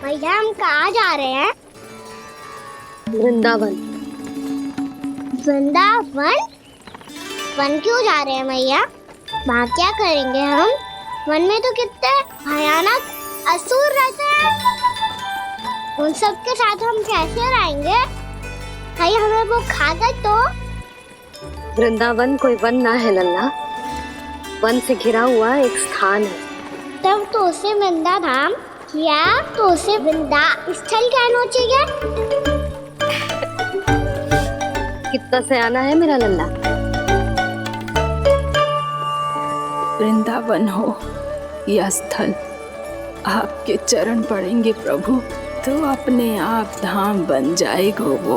भैया हम कहाँ जा रहे हैं? वृंदावन। वृंदावन? वन क्यों जा रहे हैं भैया? वहाँ क्या करेंगे हम? वन में तो कितने भयानक असुर रहते हैं। उन सब के साथ हम कैसे रहेंगे? कहीं हमें वो खा गए तो? वृंदावन कोई वन ना है लल्ला, वन से घिरा हुआ एक स्थान है। तब तो उसे वृंदा धाम या तो उसे वृंदा स्थल कहना चाहिए। कितना सयाना है मेरा लल्ला। वृंदावन हो या स्थल, आपके चरण पड़ेंगे प्रभु तो अपने आप धाम बन जाएगा वो।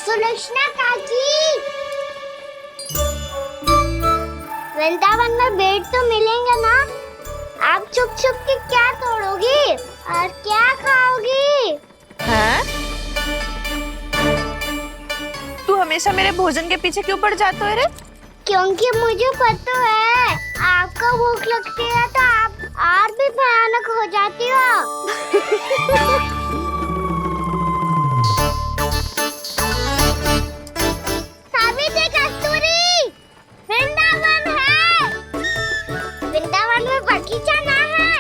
सुलक्षणा काकी, वृंदावन में बेट तो मिलेंगे ना? आप छुप छुप के क्या तोड़ोगी और क्या खाओगी? हाँ? तू हमेशा मेरे भोजन के पीछे क्यों पड़ जाता है रे? क्योंकि मुझे पता है आपको भूख लगती है तो आप और भी भयानक हो जाती हो। सावित्री, कस्तूरी, वृंदावन है। वृंदावन में बगीचा ना है।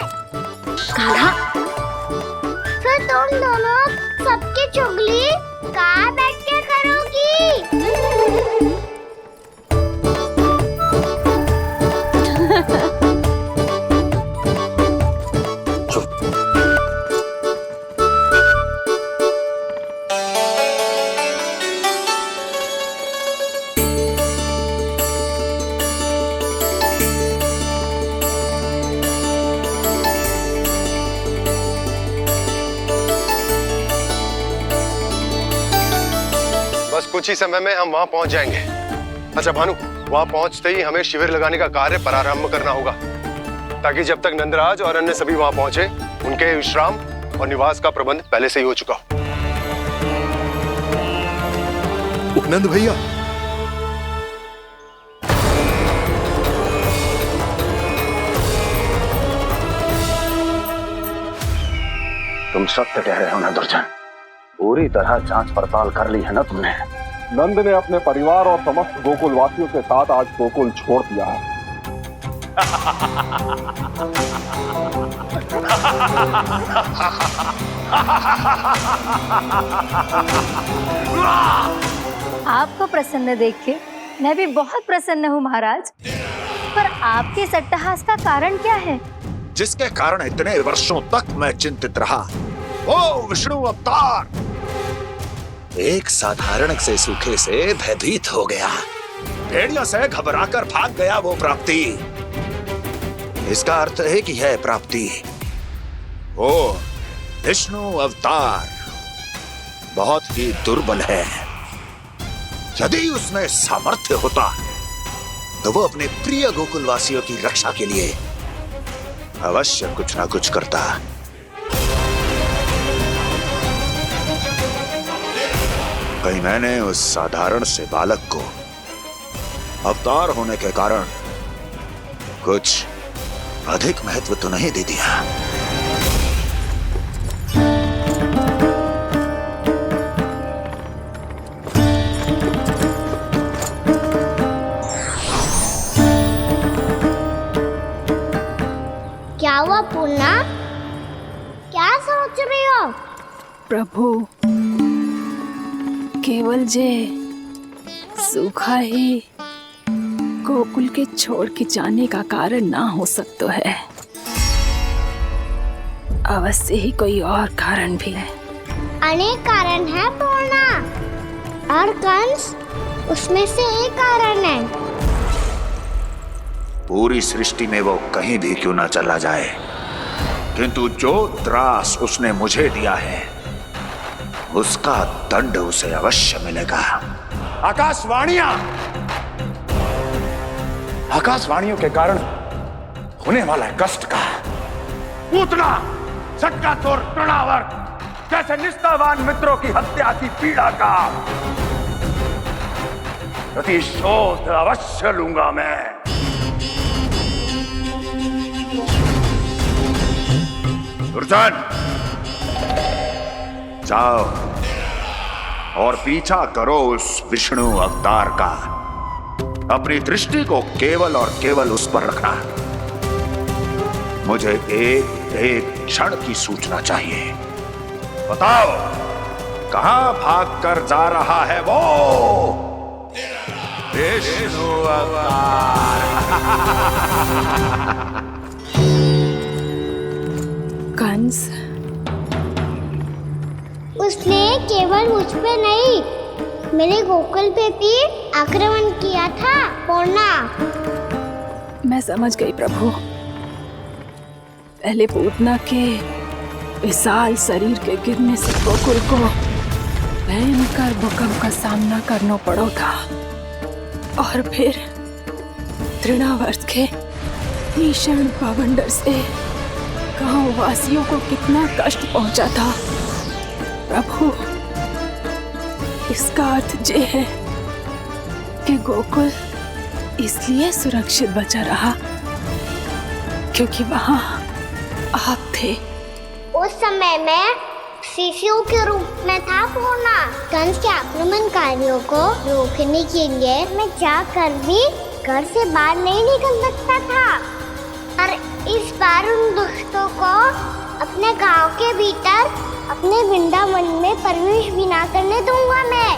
कान्हा, फिर तुम दोनों सबकी चुगली कहाँ बैठ के करोगी? बस कुछ ही समय में हम वहां पहुंच जाएंगे। अच्छा भानु, वहां पहुंचते ही हमें शिविर लगाने का कार्य प्रारंभ करना होगा, ताकि जब तक नंदराज और अन्य सभी वहां पहुंचे उनके विश्राम और निवास का प्रबंध पहले से ही हो चुका हो। नंद भैया, तुम सत्य कह रहे हो ना दुर्जन? पूरी तरह जांच पड़ताल कर ली है ना तुमने? नंद ने अपने परिवार और समस्त गोकुल वासियों के साथ आज गोकुल छोड़ दिया है। आपको प्रसन्न देख के मैं भी बहुत प्रसन्न हूँ महाराज। पर आपके इस अट्टहास का कारण क्या है? जिसके कारण इतने वर्षों तक मैं चिंतित रहा, ओ विष्णु अवतार। एक साधारण से सूखे से भयभीत हो गया, भेड़ियों से घबराकर भाग गया वो प्राप्ति। इसका अर्थ है कि यह प्राप्ति वो विष्णु अवतार बहुत ही दुर्बल है। यदि उसमें सामर्थ्य होता तो वो अपने प्रिय गोकुलवासियों की रक्षा के लिए अवश्य कुछ ना कुछ करता। कहीं मैंने उस साधारण से बालक को अवतार होने के कारण कुछ अधिक महत्व तो नहीं दे दिया। क्या हुआ पूर्णा? क्या सोच रही हो? प्रभु, केवल जे सूखा ही गोकुल के छोड़ के जाने का कारण ना हो सकता है, अवश्य ही कोई और कारण भी है। अनेक कारण है पूर्णा, और कंस उसमें से एक कारण है। पूरी सृष्टि में वो कहीं भी क्यों ना चला जाए, किंतु जो त्रास उसने मुझे दिया है उसका दंड उसे अवश्य मिलेगा। आकाशवाणियों के कारण होने वाला है कष्ट का, पूतना झटका चोर तृणावर जैसे निष्ठावान मित्रों की हत्या की पीड़ा का प्रतिशोध अवश्य लूंगा मैं। दुर्जन, जाओ और पीछा करो उस विष्णु अवतार का। अपनी दृष्टि को केवल और केवल उस पर रखना। मुझे एक एक क्षण की सूचना चाहिए। बताओ कहां भागकर जा रहा है वो विष्णु अवतार? कंस, उसने केवल मुझ पे नहीं, मेरे गोकुल पे भी आक्रमण किया था पूर्णा। मैं समझ गई प्रभु। पहले पूतना के विशाल शरीर के गिरने से गोकुल को भयंकर भूकंप का सामना करना पड़ा था, और फिर तृणावर्त के भीषण पावंडर से गांव वासियों को कितना कष्ट पहुंचा था। प्रभु, इसका अर्थ ये है कि गोकुल इसलिए सुरक्षित बचा रहा क्योंकि वहां आप थे। उस समय मैं शिशु के रूप में था पूर्णा। कंस के आक्रमणकारियों को रोकने के लिए मैं जाकर भी घर से बाहर नहीं निकल सकता था, और इस बार उन दुष्टों को अपने गांव के भीतर अपने वृंदावन में प्रवेश भी ना करने दूंगा मैं।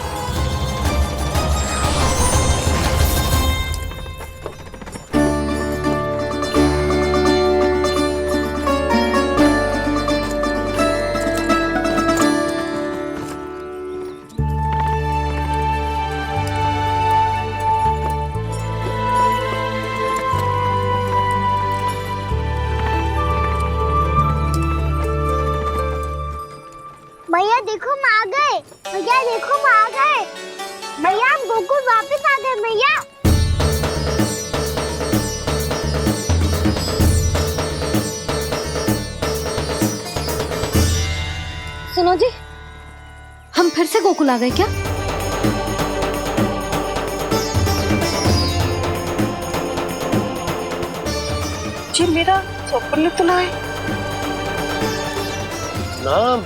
भैया देखो हम आ गए, भैया देखो हम आ गए, भैया हम गोकुल वापस आ गए भैया। सुनो जी, हम फिर से गोकुल आ गए क्या? जी मेरा स्वप्न तो ना है ना,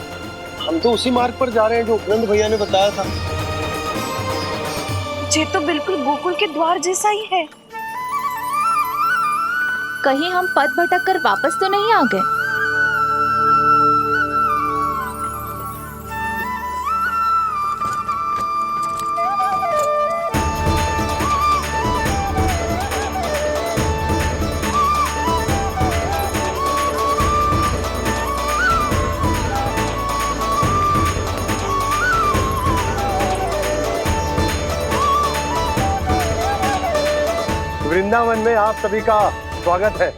हम तो उसी मार्ग पर जा रहे हैं जो उपनंद भैया ने बताया था। ये तो बिल्कुल गोकुल के द्वार जैसा ही है। कहीं हम पथ भटक कर वापस तो नहीं आ गए? वृंदावन में आप सभी का स्वागत है।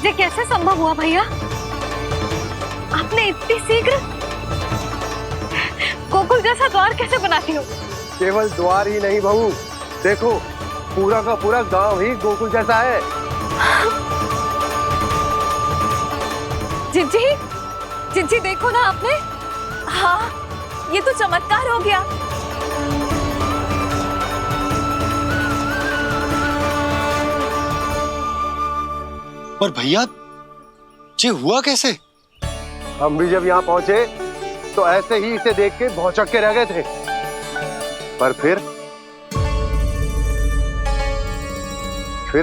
ये कैसे संभव हुआ भैया? आपने इतनी शीघ्र गोकुल जैसा द्वार कैसे बनाती हो? केवल द्वार ही नहीं बहू, देखो पूरा का पूरा गांव ही गोकुल जैसा है। जिज्जी, जिज्जी देखो ना आपने। हाँ, ये तो चमत्कार हो गया। पर भैया ये हुआ कैसे? हम भी जब यहाँ पहुंचे तो ऐसे ही इसे देख के भौचक के रह गए थे, पर फिर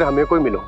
हमें कोई मिलो।